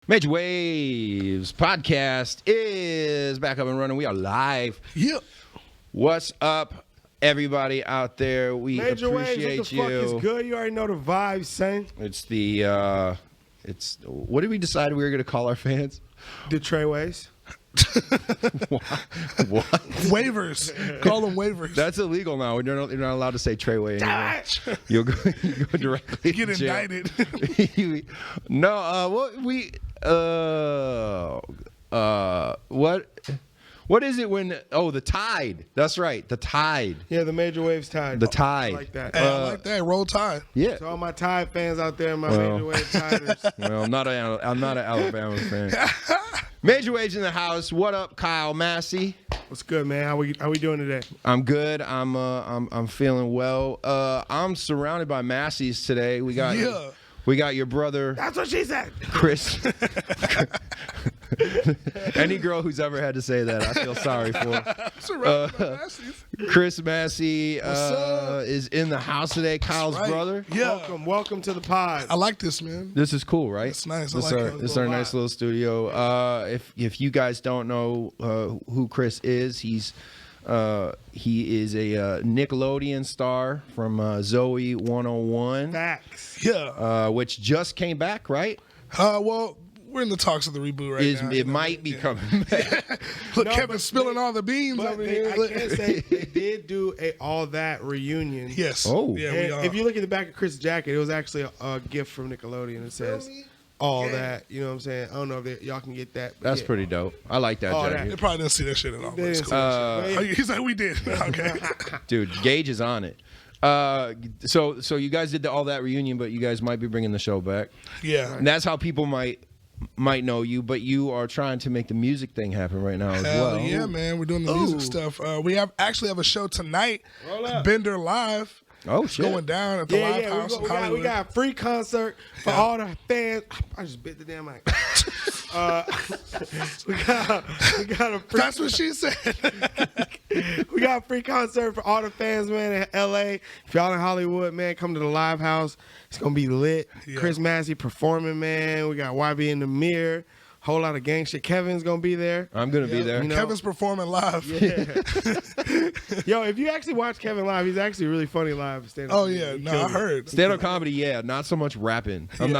Major Waves podcast is back up and running. We are live. Yep. What's up, everybody out there? We Major appreciate Waves, what the you. fuck is good? You already know the vibes, son. It's the what did we decide we were going to call our fans? The Treyways. What? Waivers. Call them waivers. That's illegal now. You're not allowed to say Treyway anymore. You go directly Get to jail. indicted. What is it when the Tide? That's right, the Tide. Yeah, the Major Waves Tide. The Tide. I like that. Hey, I like that. Roll Tide. Yeah. To all my Tide fans out there, my Major Wave Tiders. Well, I'm not an Alabama fan. Major Waves in the house. What up, Kyle Massey? What's good, man? How we doing today? I'm good. I'm feeling well. I'm surrounded by Masseys today. We got your brother. That's what she said. Chris. Any girl who's ever had to say that, I feel sorry for. Surrounded by Massey's. Chris Massey is in the house today. Kyle's right. brother. Yeah. Welcome to the pod. I like this, man. This is cool, right? It's nice. This is our nice little studio. If you guys don't know who Chris is, he is a Nickelodeon star from Zoey 101. Facts. Yeah. Which just came back, right? Well, we're in the talks of the reboot right now. It might be coming back. Look, No, Kevin's spilling all the beans But over here. I can say they did do a All That reunion. Yes. Oh. Yeah, And we are. if you look at the back of Chris' jacket, it was actually a gift from Nickelodeon. It says All That. You know what I'm saying? I don't know if y'all can get that. but That's yeah. pretty dope. I like that Oh, jacket. They probably didn't see that shit at all. They But it's didn't cool. see that shit. But yeah. He's like, we did. Okay. Dude, Gage is on it. So you guys did All That reunion, but you guys might be bringing the show back. Yeah. And that's how people might know you, but you are trying to make the music thing happen right now as Hell well. yeah, man. We're doing the music stuff. We actually have a show tonight. Roll up. Bender Live. Oh, It's shit. going down at the Live House in Hollywood. We got a free concert for all the fans. I just bit the damn mic. We got a free. That's what she said. We got a free concert for all the fans, man, in L.A. If y'all in Hollywood, man, come to the Live House. It's gonna be lit. Yeah. Chris Massey performing, man. We got YB in the mirror. Whole lot of gang shit. Kevin's gonna be there. I'm going to be there. You know- Kevin's performing live. Yo, if you actually watch Kevin live, he's actually really funny live. Stand-up. Oh yeah, He no, killed I it. heard. Stand-up comedy, yeah, not so much rapping. I'm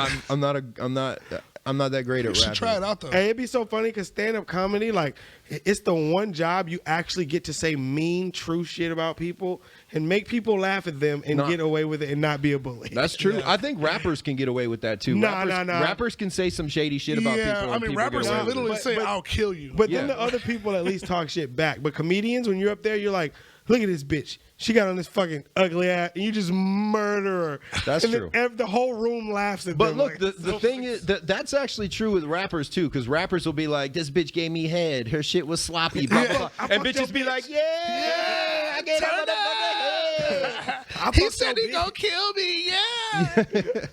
not that great You at should rapping. try it out though. Hey, it'd be so funny because stand-up comedy, like, it's the one job you actually get to say mean, true shit about people and make people laugh at them and get away with it and not be a bully. That's true. I think rappers can get away with that too. Nah. Rappers can say some shady shit about people. Yeah, and I mean, people rappers get away can with it. literally say, But- "I'll kill you." But Yeah. then the other people at least talk shit back. But comedians, when you're up there, you're like, look at this bitch. She got on this fucking ugly ass, and you just murder her. That's and true. Then the whole room laughs at But them. look, like, the thing is that's actually true with rappers too, because rappers will be like, "This bitch gave me head. Her shit was sloppy." Blah, blah, blah. And fucked your bitches be bitch. like, "Yeah, I gave that motherfucker head." He said he gonna kill me. Yeah.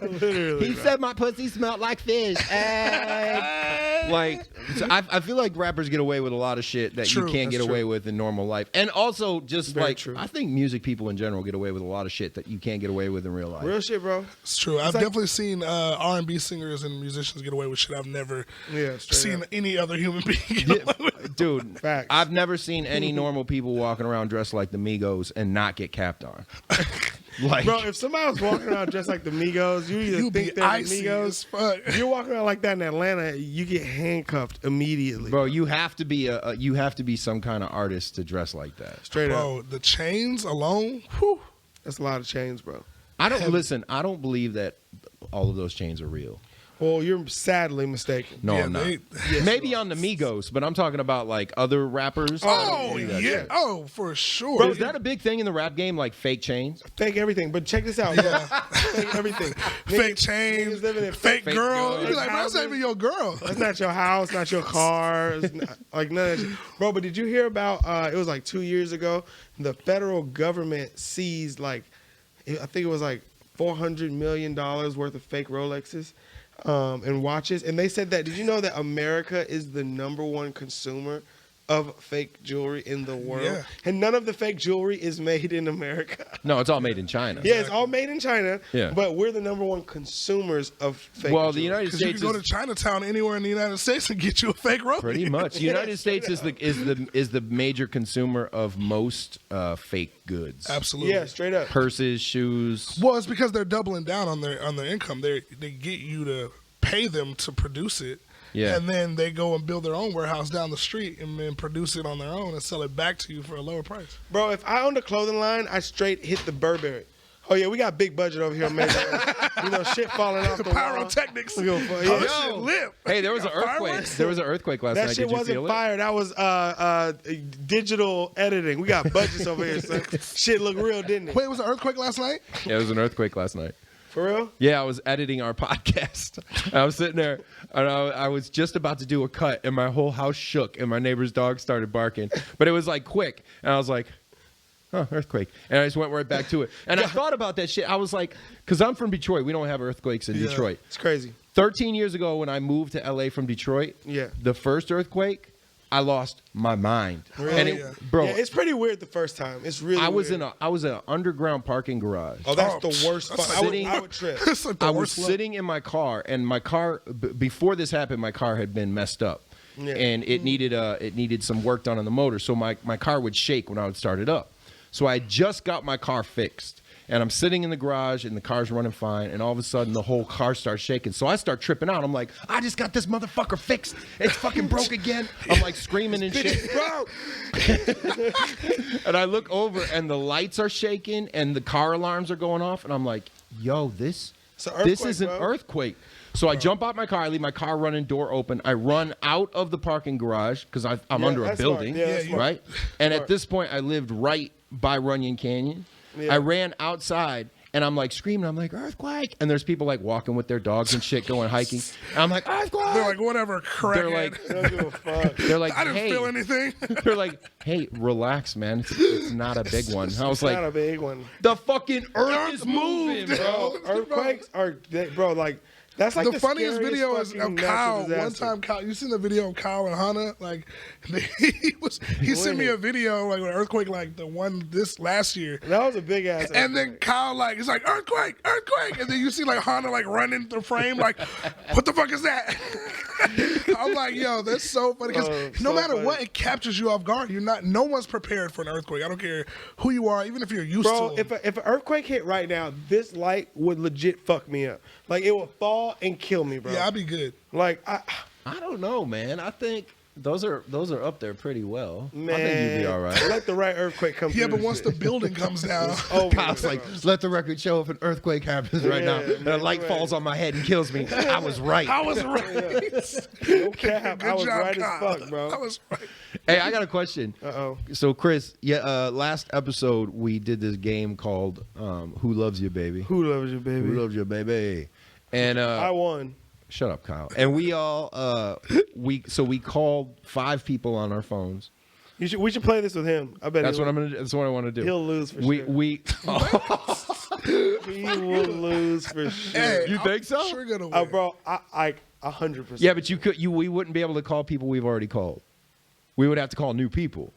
literally. He bro. said my pussy smelled like fish. Like, so I feel like rappers get away with a lot of shit that True, you can't that's get away with in normal life. And also, just Very like, true. I think music people in general get away with a lot of shit that you can't get away with in real life. Real shit, bro. It's true. I've like- definitely seen R&B singers and musicians get away with shit I've never Yeah, straight seen up. any other human being get away with. Dude, Facts. I've never seen any normal people walking around dressed like the Migos and not get capped on. Like, Bro, if somebody was walking around dressed like the Migos, you either You be think they're the icy as Migos. fuck. If you're walking around like that in Atlanta, you get handcuffed immediately. bro, you have to be you have to be some kind of artist to dress like that. Straight up. Bro, the chains alone. Whew. That's a lot of chains, bro. I don't believe that all of those chains are real. Well, you're sadly mistaken. No, Yeah, I'm not. they- Maybe on the Migos, but I'm talking about like other rappers. I don't Oh believe that yeah. shit. Oh, for sure. Bro, is that a big thing in the rap game, like fake chains? Fake everything. But check this out, bro. Yeah. Fake everything. Fake Niggas chains, living in fake fake girl. girls. You be like, bro, that's not even your girl. That's not your house, not your car, it's not, like none of that shit. Bro, but did you hear about, it was like 2 years ago, the federal government seized like, I think it was like $400 million worth of fake Rolexes and watches. And they said that, did you know that America is the #1 consumer of fake jewelry in the world. Yeah. And none of the fake jewelry is made in America. No, it's all made in China. Yeah, it's all made in China. Yeah. But we're the number one consumers of fake Well, jewelry. the United Because you States can go is to Chinatown anywhere in the United States and get you a fake rose. pretty much. The United States is the major consumer of most fake goods. Absolutely. Yeah, straight up. Purses, shoes. Well, it's because they're doubling down on their income. They get you to pay them to produce it. Yeah. And then they go and build their own warehouse down the street and then produce it on their own and sell it back to you for a lower price. Bro, if I owned a clothing line, I straight hit the Burberry. Oh, yeah, we got big budget over here, man. Shit falling off the wall. Pyrotechnics. We gonna Oh, yeah. that shit lit. Hey, there was an earthquake. Fireworks? There was an earthquake last That night. shit Did you wasn't feel it? fire. That was digital editing. We got budgets over here, son. Shit looked real, didn't it? Wait, was an earthquake last night? Yeah, it was an earthquake last night. For real? Yeah, I was editing our podcast. I was sitting there, and I was just about to do a cut, and my whole house shook, and my neighbor's dog started barking. But it was like quick, and I was like, "Oh, earthquake!" And I just went right back to it. And I thought about that shit. I was like, because I'm from Detroit, we don't have earthquakes in Yeah. Detroit. It's crazy. 13 years ago, when I moved to LA from Detroit, Yeah. the first earthquake, I lost my mind. Really? And Yeah. bro, Yeah, it's pretty weird the first time. It's really I was weird. in an underground parking garage. Oh, that's Oh, the worst that's part. sitting- I would trip. It's like the I was worst look. sitting in my car, and my car before this happened, my car had been messed up, Yeah. and it needed some work done on the motor. So my car would shake when I would start it up. So I just got my car fixed, and I'm sitting in the garage, and the car's running fine, and all of a sudden the whole car starts shaking. So I start tripping out. I'm like, I just got this motherfucker fixed. It's fucking broke again. I'm like screaming and shit. Bro, And I look over, and the lights are shaking, and the car alarms are going off, and I'm like, yo, this It's an earthquake, is an bro. earthquake. So I jump out my car, I leave my car running, door open. I run out of the parking garage because I'm Yeah, under a that's smart. building, Yeah, that's smart. right? And Smart. at this point, I lived right by Runyon Canyon. Yeah. I ran outside, and I'm like screaming. I'm like, earthquake! And there's people like walking with their dogs and shit, going hiking. And I'm like, earthquake! They're like, whatever, They're crackhead. like, I don't give a fuck. they're like, I didn't hey. feel anything. They're like, hey, relax, man. It's not a big one. I was It's not like, a big one. the fucking earth is moving, bro. Earthquakes are, bro, like, that's like the funniest scariest video is fucking of natural Kyle. One disaster. time, Kyle, you seen the video of Kyle and Hannah? Like, he sent me a video like an earthquake, like the one this last year. That was a big ass. And then Kyle like he's like earthquake, and then you see like Hannah like running the frame like, what the fuck is that? I'm like, yo, that's so funny because no so matter funny. what, it captures you off guard. No one's prepared for an earthquake. I don't care who you are, even if you're used Bro, to it. if an earthquake hit right now, this light would legit fuck me up. Like, it would fall and kill me, bro. Yeah, I'd be good. Like, I don't know, man. I think those are up there pretty well. man, I think you'd be all right. Let the right earthquake come through. Yeah, but this once shit. the building comes down, Over, Kyle's bro. like, let the record show if an earthquake happens right now, Yeah, and a light right. falls on my head and kills me. I was right. I was right. No cap. Good I was job, right Kyle. as fuck, bro. I was right. Hey, I got a question. Uh-oh. So, Chris, last episode we did this game called "Who Loves You, Baby." Who loves you, baby? Who loves you, baby? And I won. shut up, Kyle. And we all we called 5 people on our phones. We should play this with him. I bet That's what I'm gonna. That's what I want to do. He'll lose for we sure. we. He will lose for sure. Hey, You think so? I'm sure gonna win. Bro, I 100%. Yeah, but we wouldn't be able to call people we've already called. We would have to call new people.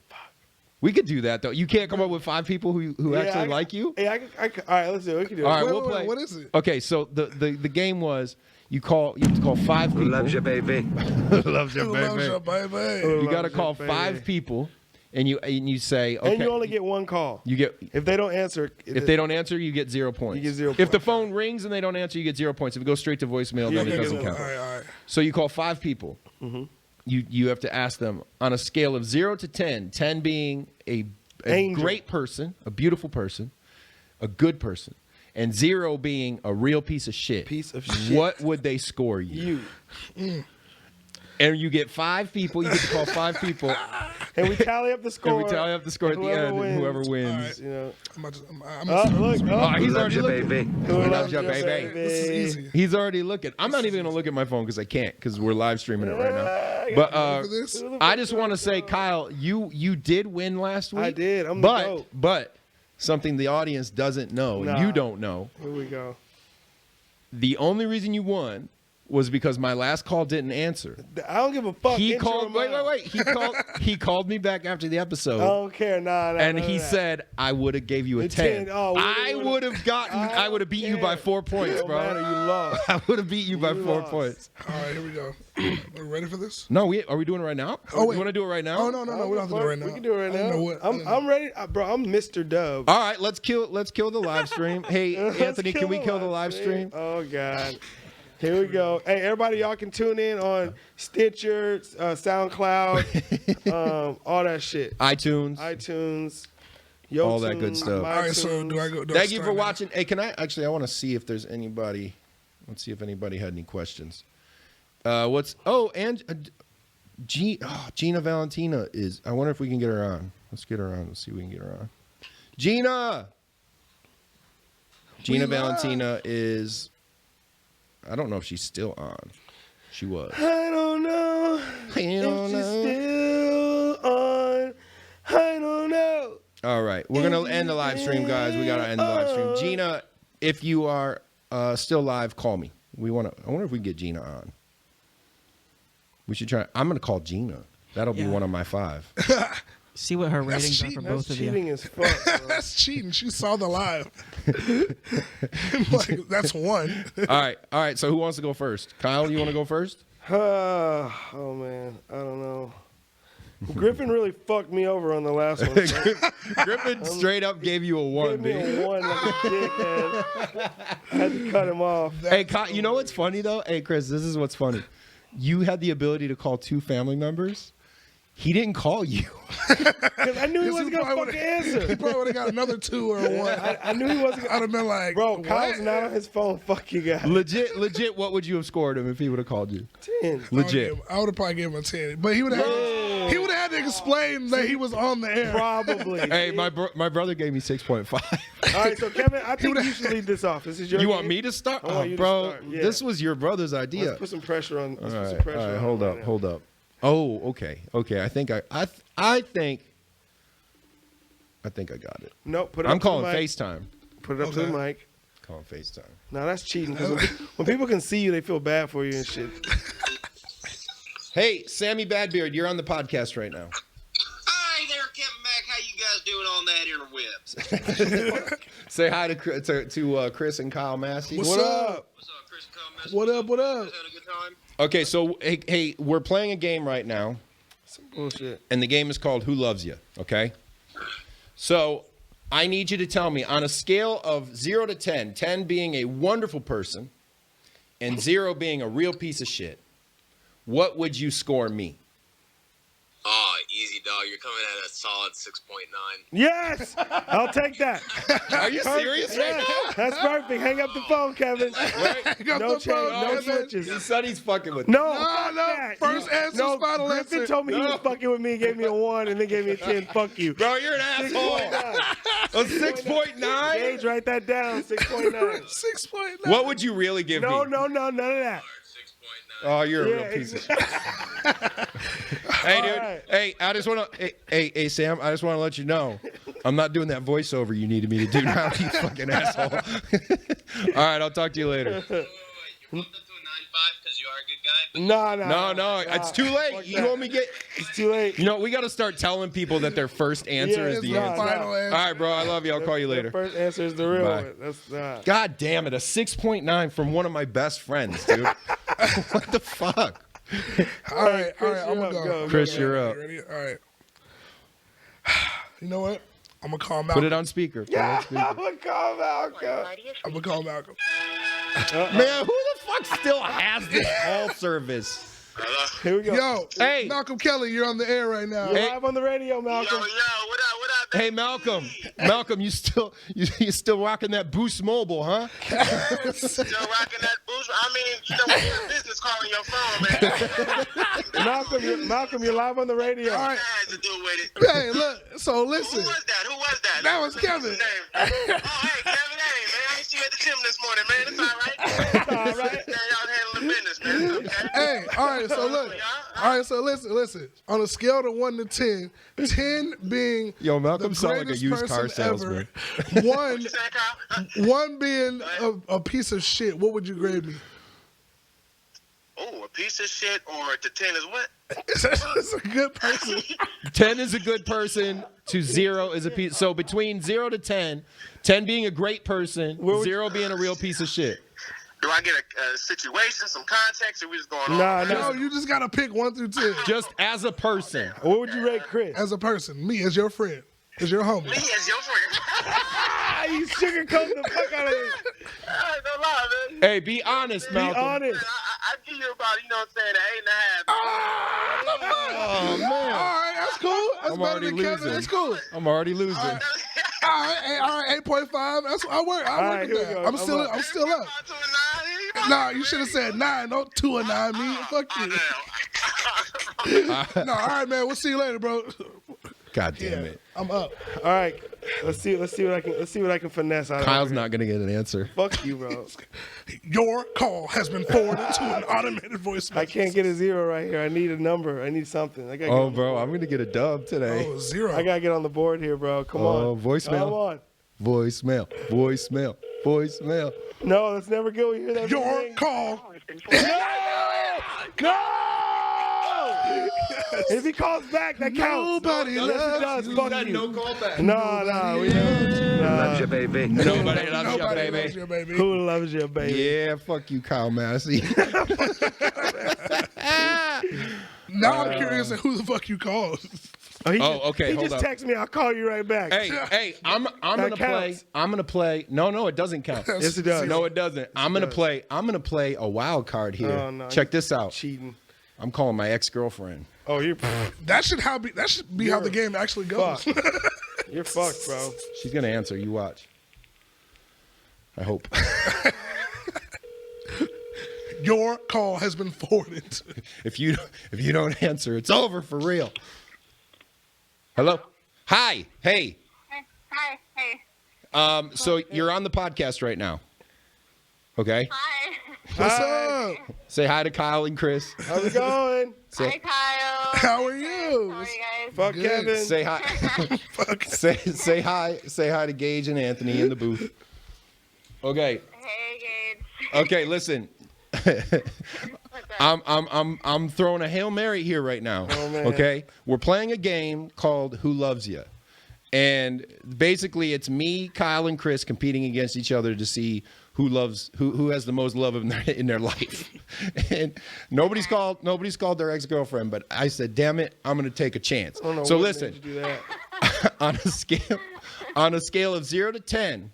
We could do that though. You can't come up with 5 people who actually like you. Yeah, I can, all right, let's do it. We can do it. All right, Wait, we'll wait, play. what is it? Okay, so the game was you have to call 5 people. Who loves you, baby? Loves you, Who loves you, baby? You got to Loves you, call baby. 5 people, and you say okay. And you only get one call. You get If they don't answer, if they don't answer, you get 0 points. You get 0 If the points. phone rings and they don't answer, you get 0 points. If it goes straight to voicemail, then Yeah, it yeah, doesn't yeah. count. All right. So you call 5 people. Mm-hmm. You have to ask them on a scale of 0 to 10, 10 being a Angel. great person, a beautiful person, a good person, and 0 being a real piece of shit. Piece of shit. What would they score you? And you get 5 people. You get to call 5 people, And we tally up the score. and we tally up the score at the Whoever end. And wins. whoever All wins. right. You know. I'm Look. Oh, he's Who loves already you, looking. baby? Who loves you, baby? This is easy. He's already looking. I'm not even gonna look at my phone because I can't because we're live streaming it right now. But Ready for this? I just want to say, Kyle, you did win last week. I did. I'm the GOAT. but something the audience doesn't know, Nah. you don't know. Here we go. The only reason you won was because my last call didn't answer. I don't give a fuck. He Intro called. him Wait. out. He called me back after the episode. I don't care. Nah. And he that. said, I would have gave you a 10. Oh, I would have beat you by 4 points, bro. Matter, you lost. I would have beat you by 4 lost. points. All right, here we go. Are we ready for this? No, are we doing it right now? Oh, wait. You want to do it right now? Oh, no. We don't have to do it right now. We can do it right I don't now. know what- I don't know. I'm ready, bro. I'm Mr. Dub. All right, let's kill the live stream. Hey, Anthony, can we kill the live stream? Oh God. Here we go. Hey, everybody, y'all can tune in on Stitcher, SoundCloud, all that shit. iTunes. All that good stuff. All right, so do I go? do I Thank you start for now? watching. Hey, I want to see if there's anybody. Let's see if anybody had any questions. Gina Valentina is. I wonder if we can get her on. Let's get her on. Let's see if we can get her on. Gina Valentina is. I don't know if she's still on. She was. I don't know if she's still on. I don't know. All right, we're gonna end the live stream, guys. We gotta end the live stream. Gina, if you are still live, call me. I wonder if we can get Gina on. We should try. I'm gonna call Gina. That'll be one of my 5. See what her ratings are for cheating. both That's of you. cheating as fuck, bro. That's cheating. She saw the live. Like, that's one. All right. So who wants to go first? Kyle, you want to go first? Oh man, I don't know. Griffin really fucked me over on the last one. So Griffin straight up gave you a 1, gave me dude. a 1 like a dickhead. I had to cut him off. Hey, Kyle, you know what's funny though? Hey, Chris, this is what's funny. You had the ability to call 2 family members. He didn't call you. Because I knew he wasn't going to probably fucking answer. He probably would have got another 2 or a 1. I knew he wasn't I'd have been like, Bro, what? Kyle's not on his phone. Fuck you guys. Legit. What would you have scored him if he would have called you? 10. Legit. I would have probably given him a 10. But he would have had to explain that he was on the air. Probably. Hey, my brother gave me 6.5. All right, so Kevin, I think you should lead this off. This is your You want game. me to start? I want you to bro, start, yeah. this was your brother's idea. Let's put some pressure on. Let's All put some right, pressure all right, on hold him up, right hold up. Oh, okay. I think I think I got it. now. Nope, put it I'm up to the calling mic. FaceTime. Put it up to the Okay. mic. Calling FaceTime. No, that's cheating. 'Cause when people can see you, they feel bad for you and shit. Hey, Sammy Badbeard, you're on the podcast right now. Hi there, Kevin Mack. How you guys doing on that interwebs? Say hi to Chris and Kyle Massey. What's What up? What's up, Chris Combs? What up? Had a good time? Okay, so hey, we're playing a game right now, Some bullshit. and the game is called Who Loves You, okay? So I need you to tell me on a scale of 0 to 10, 10 being a wonderful person and 0 being a real piece of shit, what would you score me? Oh, easy, dog. You're coming at a solid 6.9. Yes, I'll take that. Are you serious right now? That's perfect. Hang up the phone, Kevin. No change, no switches. He said he's fucking with me. No, No, fuck no. that. First answer's no, final Griffin answer. told me he was fucking with me, gave me a 1, and then gave me a 10. Fuck you. Bro, you're an asshole. 6.9. A 6.9? Gage, write that down. 6.9. 6.9. What would you really give No, me? none of that. 6.9. Oh, you're a Yeah, real piece of shit. Hey, dude. right. Hey, I just want to. Hey, Sam. I just want to let you know, I'm not doing that voiceover you needed me to do now. You fucking asshole. All right, I'll talk to you later. Wait. You bumped up to a 9.5 because you are a good guy, but No, No, it's too late. Fuck You that. only get. It's too late. You know, we got to start telling people that their first answer is It's the the answer. final answer. All right, bro. I love you. I'll call you The later. first answer is the real Bye. one. That's not. God damn it, a 6.9 from one of my best friends, dude. What the fuck? All right, Chris, I'm you're gonna up. go. Chris, you're up. You ready? All right. You know what? I'm gonna call Put Malcolm. it on speaker. Put it on speaker. I'm gonna call Malcolm. I'm gonna call Malcolm. Man, who the fuck still has this call service? Here we go. Yo, Hey. Malcolm Kelly, you're on the air right now. You're Hey. live on the radio, Malcolm. Yo, what up? Hey, Malcolm, you still rocking that Boost Mobile, huh? Still rocking that boost? I mean, you know, when you're in business calling your phone, man. Malcolm, you're live on the radio. All right. That has to do with it. Hey, look. So Who listen. was that? That was Kevin. What's his name? Oh, hey, Kevin. Hey, man. I ain't see you at the gym this morning, man. It's all right. All right. Man, y'all handling business, man. It's okay. Hey, all right. So look. All right. So listen. On a scale of 1 to 10, 10 being Yo, Malcolm the sound like a greatest used car person ever, salesman. One, You saying, Kyle? one being a piece of shit. What would you grade me? Oh, a piece of shit, or to 10 is what? It's a good person. 10 is a good person to 0 is a piece. So between 0 to 10, 10 being a great person, 0 being a real piece of shit. Do I get a situation, some context, or we just going on? No, you just gotta pick 1 through 10. Just as a person. What would you rate Chris? As a person, me as your friend, as your homie. Me as your friend. You sugarcoat the fuck out of it. Don't lie, man. Hey, be honest, Malcolm. Be honest. I give you about, you know what I'm saying, an 8.5. Oh, man. All right, that's cool. That's I'm better already than Kevin. losing. That's cool. I'm already losing. All right, 8.5. That's I work. I All work right, with here we that. go. I'm still up. To a 9. Nah, you should have said 9. Don't 2 and 9 me. Fuck you. Damn. No, all right, man. We'll see you later, bro. God damn it. I'm up. All right, let's see what I can finesse out of Kyle's it. not going to get an answer. Fuck you, bro. Your call has been forwarded to an automated voice I message. can't get a 0 right here. I need a number. I need something. I gotta Oh, bro, I'm going to get a dub today. Oh, 0. I gotta get on the board here, bro. Come Oh, on. voicemail. Come on. Voicemail. Voicemail. Voicemail. No, let's never go. You hear that? Your thing? call. No! If he calls back, that counts. Nobody Yes, it does. loves Fuck you. No call back. No, we never. Loves you, baby. Nobody loves you, Nobody baby. loves you, baby. Who loves you, baby? Yeah, fuck you, Kyle Massey. Now I'm curious at who the fuck you called. Okay, He hold just up. text me. I'll call you right back. Hey, I'm gonna play. counts. I'm gonna play. No, it doesn't count. Yes, it does. No, it doesn't. I'm gonna play a wild card here. Oh, no. Check this out. Cheating. I'm calling my ex-girlfriend. Oh, you're That should be how the game actually goes. fucked. You're fucked, bro. She's gonna answer. You watch. I hope. Your call has been forwarded. If you don't answer, it's over for real. Hello. Hi. Hey. Hi. Hey. So you're on the podcast right now. Okay. Hi. What's Hi. up? Say hi to Kyle and Chris. How's it going? Hi, Kyle. How are you? How are you guys? Fuck Good. Kevin. Say hi. say hi. Say hi to Gage and Anthony in the booth. Okay. Hey, Gage. Okay. Listen. I'm throwing a Hail Mary here right now. Oh, man. Okay. We're playing a game called Who Loves Ya? And basically it's me, Kyle, and Chris competing against each other to see who has the most love in their life. And nobody's called their ex-girlfriend, but I said, damn it, I'm gonna take a chance. Oh, no, So what listen, made you do that? on a scale of 0 to 10,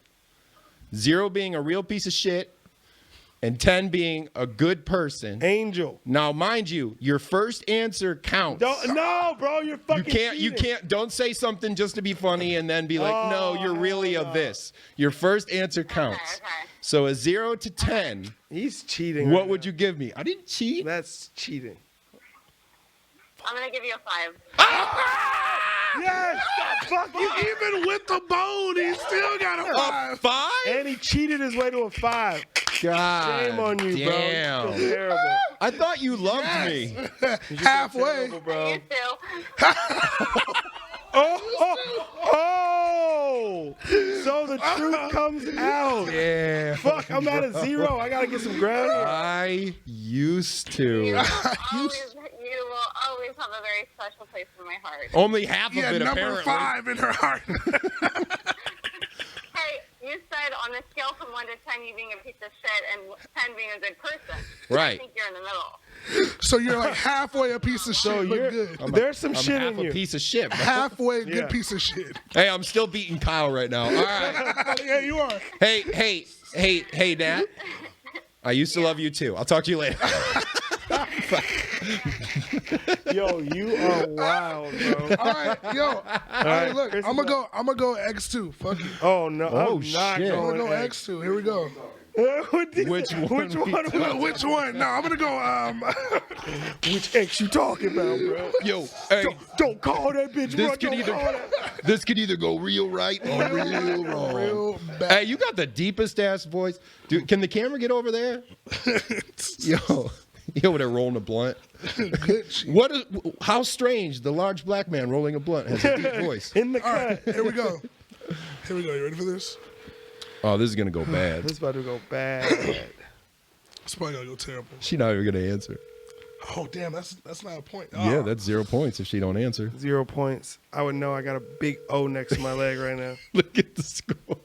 0 being a real piece of shit and 10 being a good person. Angel. Now, mind you, your first answer counts. No, bro, you're fucking You can't, don't say something just to be funny and then be like, no, you're really a this. Your first answer counts. Okay. So a 0 to 10, He's cheating. what right would now. you give me? I didn't cheat. That's cheating. I'm going to give you a 5. Yes! Fuck you. Even with the bone, he still got a 5. 5? And he cheated his way to a 5. God. Shame on you, damn. bro. You feel terrible. I thought you loved me. Halfway. Terrible, bro. You too. Oh! So the truth comes out. Yeah. Fuck, I'm at a 0. I gotta get some ground here. I used to. You will always have a very special place in my heart. Only half Yeah, of it, number apparently. 5 in her heart. Hey, you said on a scale from 1 to 10, you being a piece of shit and 10 being a good person. Right. I think you're in the middle. So you're like halfway a piece of shit, but good. There's some I'm shit half in a you. piece of shit, bro. Halfway Yeah. good piece of shit. Hey, I'm still beating Kyle right now. All right. Yeah, you are. Hey, Nat. I used to love you too. I'll talk to you later. Yo, you are wild, bro. All right, yo. All right, right, look, Chris I'm is gonna go X2. Fuck you. Oh no, Oh, I'm not shit. I'm going gonna go X. X2. Here we go. Which one? Which one? No, I'm gonna go. Which X you talking about, bro? Yo, hey, Don't call that bitch. This bro. could Don't either- call that. this could either go real right or real wrong. Real bad. Hey, you got the deepest ass voice. Dude, can the camera get over there? Yo, they're rolling a blunt. Good shit. How strange, the large black man rolling a blunt has a deep voice. In the All right, cut. here we go. Here we go. You ready for this? Oh, this is gonna go bad. This is about to go bad. It's probably gonna go terrible. She's not even gonna answer. Oh damn, that's not a point. Yeah, Oh. that's 0 points if she don't answer. 0 points. I would know I got a big O next to my leg right now. Look at the score.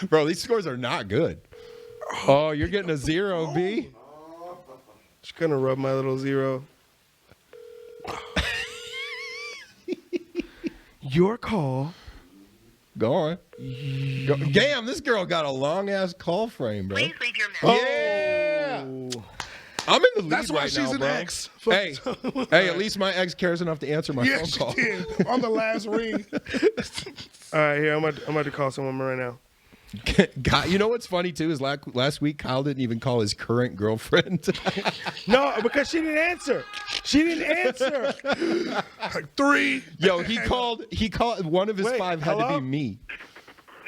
Bro, these scores are not good. Oh, you're getting a 0, B? Just gonna rub my little 0. Your call. Go on. Damn, this girl got a long-ass call frame, bro. Please leave your message. Yeah! Oh. I'm in the lead That's why right she's now, an bro. ex. Hey, at least my ex cares enough to answer my Yeah, phone she call. did. On the last ring. All right, here I'm about to call someone right now. God, you know what's funny too is last week Kyle didn't even call his current girlfriend. No, because she didn't answer. She didn't answer. Like 3. Yo, he called. One of his Wait, 5 had to hello? be me.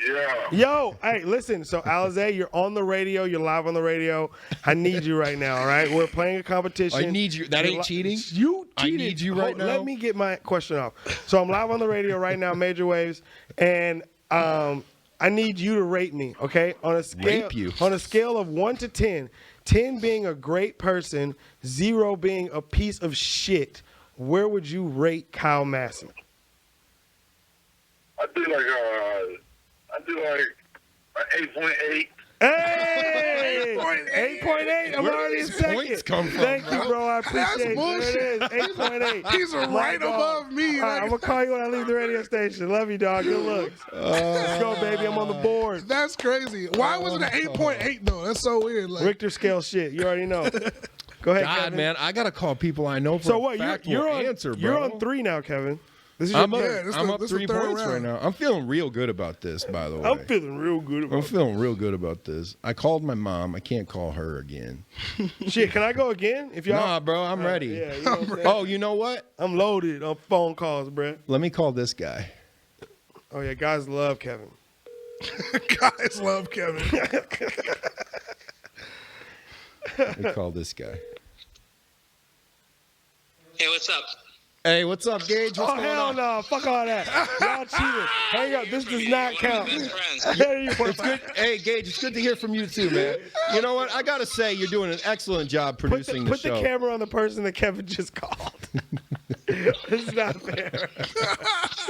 Yeah. Yo, hey, listen. So, Alize, you're on the radio. You're live on the radio. I need you right now, all right? We're playing a competition. I need you. That You're ain't cheating. You I cheated. need you right now. Let me get my question off. So, I'm live on the radio right now, Major Waves, and I need you to rate me, okay? On a scale, Rape you. On a scale of 1 to 10, 10 being a great person, 0 being a piece of shit, where would you rate Kyle Massey? I do like an 8.8. Hey! 8.8. 8.8. I'm Where do already in these second. points come from, Thank you, bro? bro. I appreciate it. bullshit. There it is. 8.8. He's right above me. All right, I'm going to call you when I leave the radio station. Love you, dog. Good looks. Let's go, baby. I'm on the board. That's crazy. Why was it an 8.8 though? That's so weird. Like, Richter scale shit. You already know. Go ahead, God, Kevin. man, I gotta call people I know for So a what? fact You're will on. answer, bro. You're on 3 now, Kevin. This is your I'm up, third. this I'm the- up this the 3 third points right round. now. I'm feeling real good about this, by the way. I'm feeling real good I'm about feeling real good about this. I called my mom. I can't call her again. it. Shit, can I go again? If y'all. Nah, bro, I'm ready. Yeah, you know what I'm saying? Oh, you know what? I'm loaded on phone calls, bruh. Let me call this guy. Oh, yeah, guys love Kevin. guys love Kevin. Let me call this guy. Hey, what's up? Hey, what's up, Gage? What's Oh, going hell on? no. Fuck all that. Y'all cheated. Hang up. This does not count. Friends. There you It's good. Hey, Gage, it's good to hear from you too, man. You know what? I gotta say, you're doing an excellent job producing Put the the show. camera on the person that Kevin just called. It's not fair.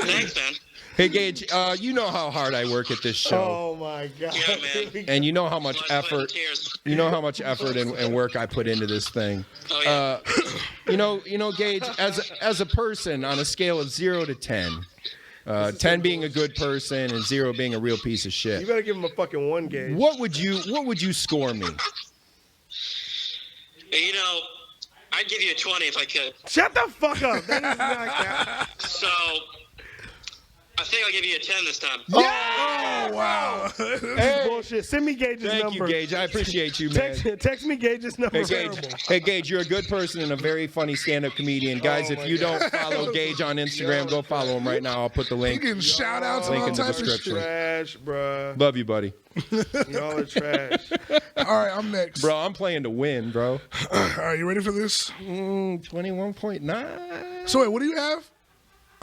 Thanks, man. Hey, Gage, you know how hard I work at this show, Oh my god. Yeah, man. and you know how much Blood, sweat, and effort. tears. You know how much effort and work I put into this thing. Oh, yeah. You know, Gage, as a person, on a scale of 0 to 10, 10 being a good person and 0 being a real piece of You shit. better give him a fucking 1 gauge. What would you score me? You know, I'd give you a 20 if I could. Shut the fuck up. That is not count. So, I think I'll give you a 10 this time. Oh wow. This is bullshit. Send me Gage's Thank number. you, Gage. I appreciate you, man. Text me Gage's number. Hey Gage, you're a good person and a very funny stand-up comedian. Guys, if you don't follow Gage on Instagram, go follow him right now. I'll put the You link. getting shout outs and Link all in the types of description. shit. Trash, bruh. Love you, buddy. Y'all are trash. All right, I'm next. Bro, I'm playing to win, bro. All right, you ready for this? 21.9. So wait, what do you have?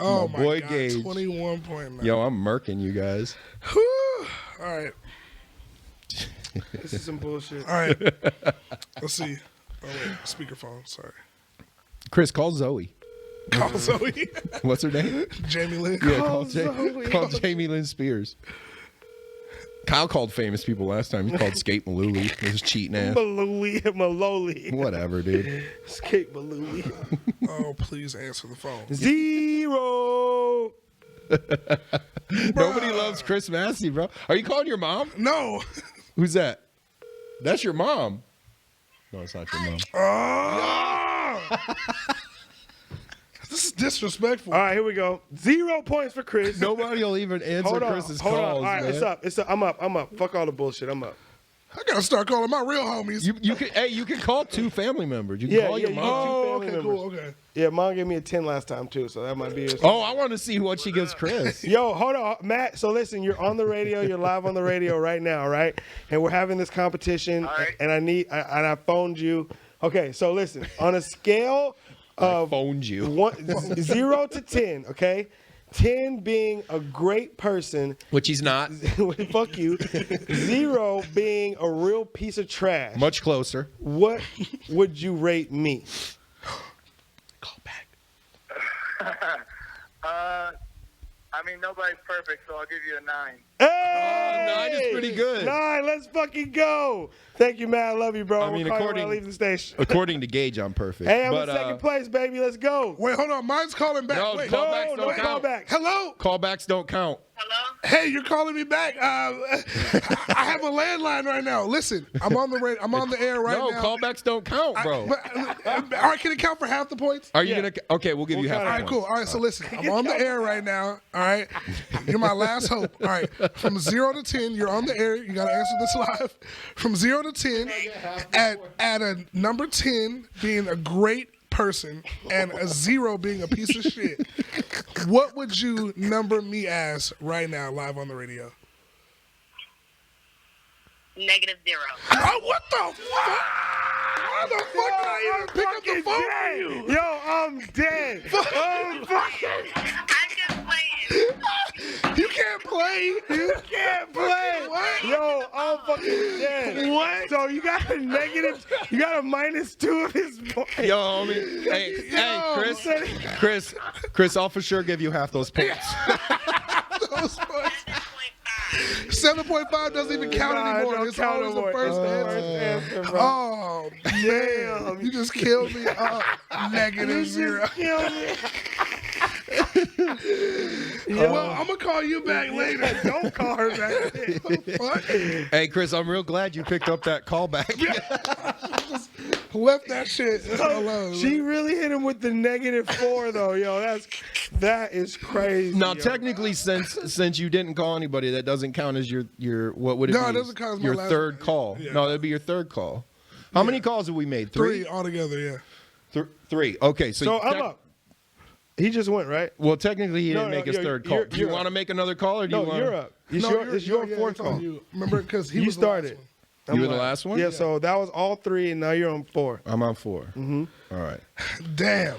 Oh My my boy god, Gage. 21.9. Yo, I'm murking you guys. Whew. All right, This is some bullshit. all right. Let's see. Oh wait, speakerphone. Sorry. Chris, call Zoey. Call Zoe. What's her name? Jamie Lynn. Yeah, Zoe. call Jamie Lynn Spears. Kyle called famous people last time. He called Skate Malooly. It was cheating ass. Maloli. Whatever, dude. Escape Maloli. Oh, please answer the phone. 0. Nobody loves Chris Massey, bro. Are you calling your mom? No. Who's that? That's your mom. No, it's not your mom. Oh! This is disrespectful. All right, here we go. 0 points for Chris. Nobody will even answer Hold on. Chris's Hold calls, on. All right, man. it's up. It's up. I'm up. Fuck all the bullshit. I'm up. I gotta start calling my real homies. You can call 2 family members. You can call your you mom. can. Oh, family okay, members. cool. Okay. Yeah, mom gave me a 10 last time too, so that might be yours. Oh, I want to see what she gives Chris. Yo, hold on, Matt. So listen, you're on the radio. You're live on the radio right now, right? And we're having this competition, All right. and I phoned you. Okay, so listen, on a scale I of phoned you. 0 to 10, okay? 10 being a great person, Which he's not. fuck you, 0 being a real piece of trash. Much closer. What would you rate me? Call back. I mean, nobody's perfect, so I'll give you a 9. Hey! 9 is pretty good. 9, let's fucking go. Thank you, man. I love you, bro. I mean, We'll call you when I leave the station. According to Gage, I'm perfect. Hey, I'm but, in second place, baby. Let's go. Wait, hold on. Mine's calling back. No, Wait, callbacks don't no count. callbacks. Hello? Callbacks don't count. Hello? Hey, you're calling me back. I have a landline right now. Listen, I'm on the air right No, now. callbacks don't count, bro. All right, can it count for half the points? Are you gonna? Okay, we'll give you half. All the right, points. cool. All right, so listen, I'm on the air right now. All right, you're my last hope. All right, from 0 to 10, you're on the air. You got to answer this live. From 0 to 10, at a number 10 being a great person and a 0 being a piece of shit, what would you number me as right now, live on the radio? -0. Oh, what the fuck? Why the fuck did I even pick up the phone for you? Yo, I'm dead. I'm fucking. I'm just playing. You can't play. You can't play. What? Yo, I'm fucking dead. What? So you got a negative, you got a -2 of his points. Yo, homie. Hey, Chris, I'll for sure give you half those points. Those points. 7.5 doesn't even count anymore. Don't It's count always no the more. first It's the answer. first answer, bro. Oh, damn. You just killed me. -0. Well, I'm going to call you back later. Don't call her back. What? Hey, Chris, I'm real glad you picked up that callback. Left that shit alone. She really hit him with the -4 though, yo. That is crazy. Now, yo. technically, since you didn't call anybody, that doesn't count as your what would it be? No, it doesn't count as my your last third one. call. Yeah. No, that'd be your third call. How many calls have we made? 3 altogether, yeah. 3. Okay, So I'm up. He just went, right? Well, technically, he No, didn't make his you're- thard call. you're- Do you you're want to up. make another call, or do you No, want? you're up. It's your yeah, fourth it's on call. you. Remember, because he You was started. The last one. You were the last one. Yeah, so that was all 3, and now you're on 4. I'm on 4. Mm-hmm. All right. Damn.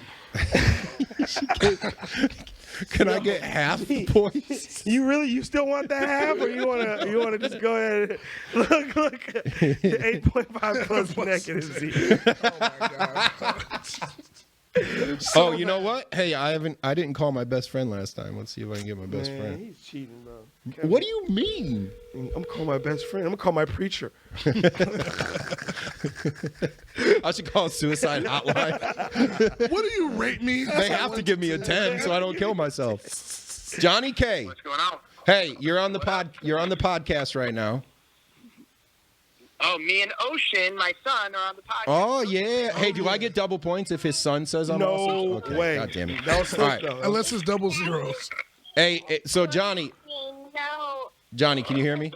Can I get half the points? You still want that half, or you wanna just go ahead? And, look, 8.5 plus -0. Oh, my God. Oh, you know what? Hey, I didn't call my best friend last time. Let's see if I can get my best Man, friend. he's cheating, bro. What do you mean? I'm calling my best friend. I'm gonna call my preacher. I should call a suicide hotline. What do you rate me? They have to give me a 10 so I don't kill myself. Johnny K. What's going on? Hey, you're on the podcast right now. Oh, me and Ocean, my son, are on the podcast. Oh yeah. Hey, do I get double points if his son says I'm No also? Okay, way. God damn it. That was All right. Unless it's double zeros. Hey, so Johnny, No. can you hear me?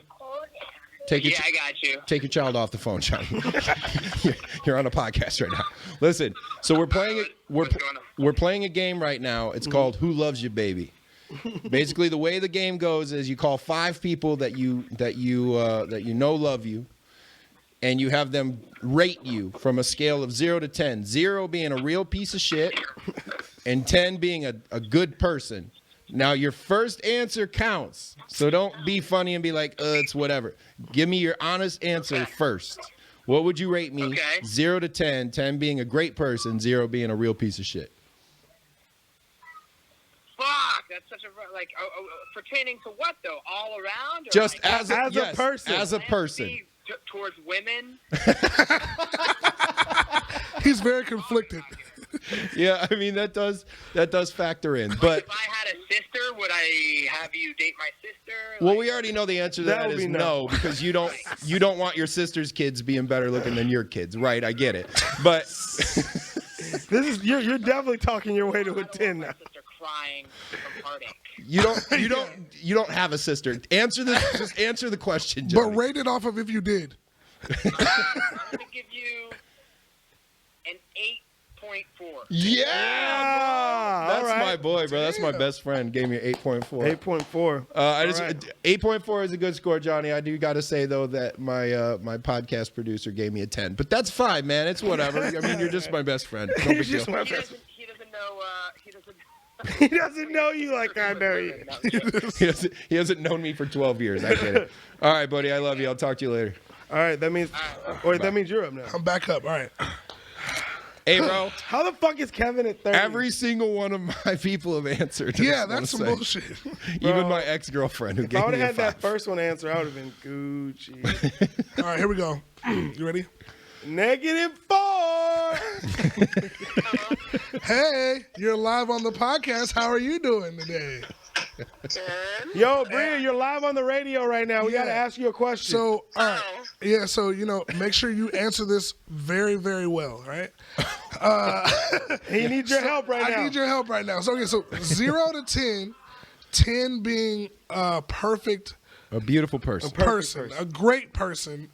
Take your Yeah, I got you. Take your child off the phone, Johnny. You're on a podcast right now. Listen, so we're playing it. We're playing a game right now. It's called Who Loves You, Baby. Basically, the way the game goes is you call 5 people that you know love you, and you have them rate you from a scale of 0 to 10. 0 being a real piece of shit, and 10 being a good person. Now, your first answer counts, so don't be funny and be like, it's whatever. Give me your honest answer first. What would you rate me? Okay. 0 to 10, 10 being a great person, 0 being a real piece of shit. Fuck, that's such a pertaining to what though? All around? Or Just like, as a person. As a person. Towards women. He's very conflicted. Yeah, I mean that does factor in. But If I had a sister, would I have you date my sister? well, we already know the answer to That that would is be no, no. because you don't want your sister's kids being better looking than your kids, right? I get it, but This is you're definitely talking your way to a 10 now. My sister crying from heartache. you don't have a sister. Just answer the question, But Johnny. rate it off of if you did. I'm gonna give you an 8.4. Yeah, that's all right. my boy, bro. That's my best friend. Gave me an 8.4. 8.4. I just All right. 8.4 is a good score, Johnny. I do got to say though that my podcast producer gave me a 10, but that's fine, man. It's whatever. I mean, you're just my best friend. No big deal. Just my He best. doesn't know. He doesn't. He doesn't know you like I know you. He hasn't known me for 12 years. I get it. All right, buddy. I love you. I'll talk to you later. All right, that means. Wait, that means you're up now. I'm back up. All right. Hey, bro. How the fuck is Kevin at 30? Every single one of my people have answered. Yeah, I that's some wanna bullshit. say. Even my ex-girlfriend who If gave I would me a have had 5. that first one answer, I would have been Gucci. All right, here we go. You ready? -4. Hey, you're live on the podcast. How are you doing today? Yo, Bria, you're live on the radio right now. We got to Yeah. ask you a question. So, all right. Yeah, so, make sure you answer this very, very well, right? He needs your help right now. I need your help right now. So, okay, so 0 to 10, 10 being perfect A beautiful person. person, a great person,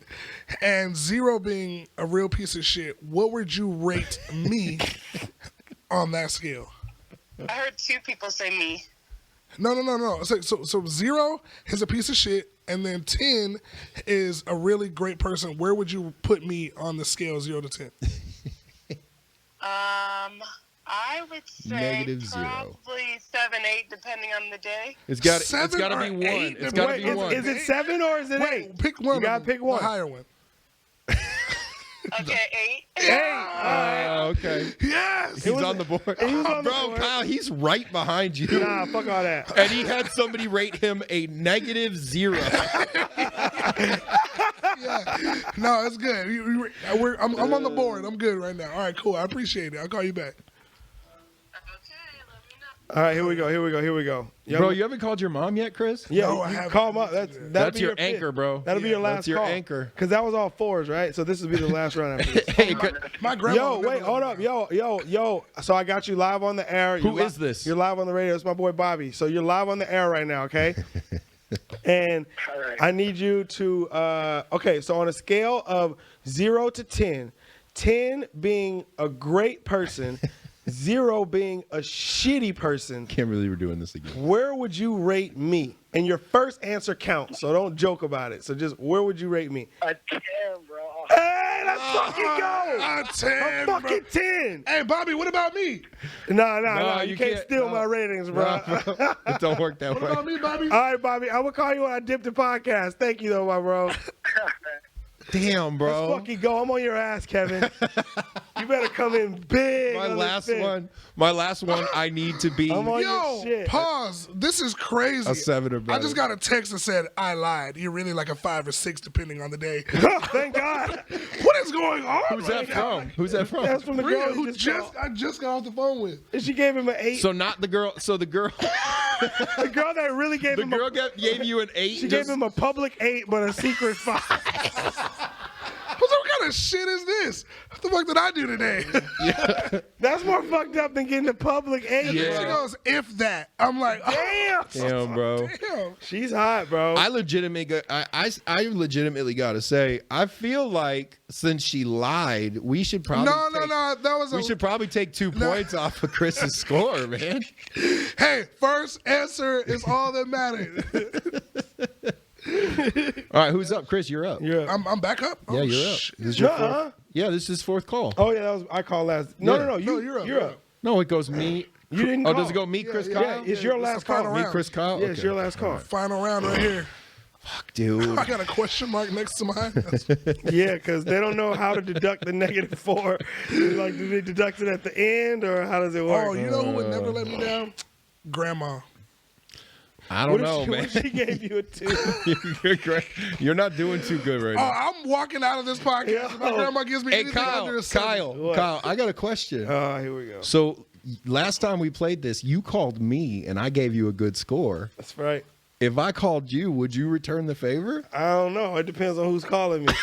and 0 being a real piece of shit. What would you rate me on that scale? I heard 2 people say me. No. So 0 is a piece of shit, and then 10 is a really great person. Where would you put me on the scale 0 to 10? I would say -0. probably 7, 8, depending on the day. It's got to 7 be or 8? 1. It's got to Wait, be 1. is it 7 or is it 8? Wait, pick one. You gotta pick one. The higher one. Okay, 8. Okay. Yes. He's on the board. He was on the Bro, board. Kyle, he's right behind you. Nah, fuck all that. And he had somebody rate him a -0. Yeah. No, it's good. I'm on the board. I'm good right now. All right, cool. I appreciate it. I'll call you back. Okay, let me know. All right, here we go. Yo, Bro, you haven't called your mom yet, Chris? yeah, No, I you haven't. call him up. That's your anchor, bro. That'll be your last That's your call. anchor. Because that was all 4s, right? So this will be the last round after this. Hey, My grandma. Yo, would never wait, let hold me up. know. Yo. So I got you live on the air. Who is this? You're live on the radio. It's my boy Bobby. So you're live on the air right now, okay? And I need you to, okay, so on a scale of 0 to 10, 10 being a great person, 0 being a shitty person, Can't believe we're doing this again. where would you rate me? And your first answer counts, so don't joke about it. So just, where would you rate me? A 10, bro. Hey, let's fucking go! A 10, A fucking 10! Hey, Bobby, what about me? No, you can't steal no. my ratings, bro. It don't work that What way. about me, Bobby? All right, Bobby, I will call you when I dip the podcast. Thank you, though, my bro. Damn, bro. Let's fucking go. I'm on your ass, Kevin. You better come in big. My on last this one. My last one. I need to be. I'm on your Yo, shit. pause. This is crazy. A 7 or I better. just got a text that said, I lied. You're really like a 5 or 6, depending on the day. Thank God. What is going on? Who's that from? Who's that from? That's from the Bria, girl who you just I just got off the phone with. called. She gave him an 8. So not the girl. So the girl. The girl that really gave The him girl a, gave you an 8. she gave him a public 8, but a secret 5. What kind of shit is this? What the fuck did I do today? That's more fucked up than getting the public 8. Yeah. She goes, if that. I'm like, Damn. Damn, bro. damn. She's hot, bro. I legitimately gotta say, I feel like since she lied, we should probably No. That was we should probably take 2 points off of Chris's score, man. Hey, first answer is all that matters. All right, who's up? Chris, you're up. Yeah. I'm back up? Yeah, Oh, you're up. shit. This is your Nuh-uh. fourth. Yeah, this is 4th call. Oh, yeah, that was I called last. No, Yeah. no. No, you're up. No, it goes me. You didn't Oh, call. does it go me, Chris, yeah, Kyle? Yeah, it's your it's last the final call. round. Me, Chris, Kyle. Yeah, it's Okay. your last call. Final round right here. Fuck, dude. I got a question mark next to mine. Yeah, because they don't know how to deduct the -4. Like, do they deduct it at the end, or how does it work? Oh, you know who would never let me down? Grandma. I don't know, What man. if she gave you a 2? You're great. You're not doing too good right Oh, now. I'm walking out of this podcast. If my grandma gives me Hey, anything under a 7. What? Kyle, I got a question. Here we go. So last time we played this, you called me and I gave you a good score. That's right. If I called you, would you return the favor? I don't know. It depends on who's calling me.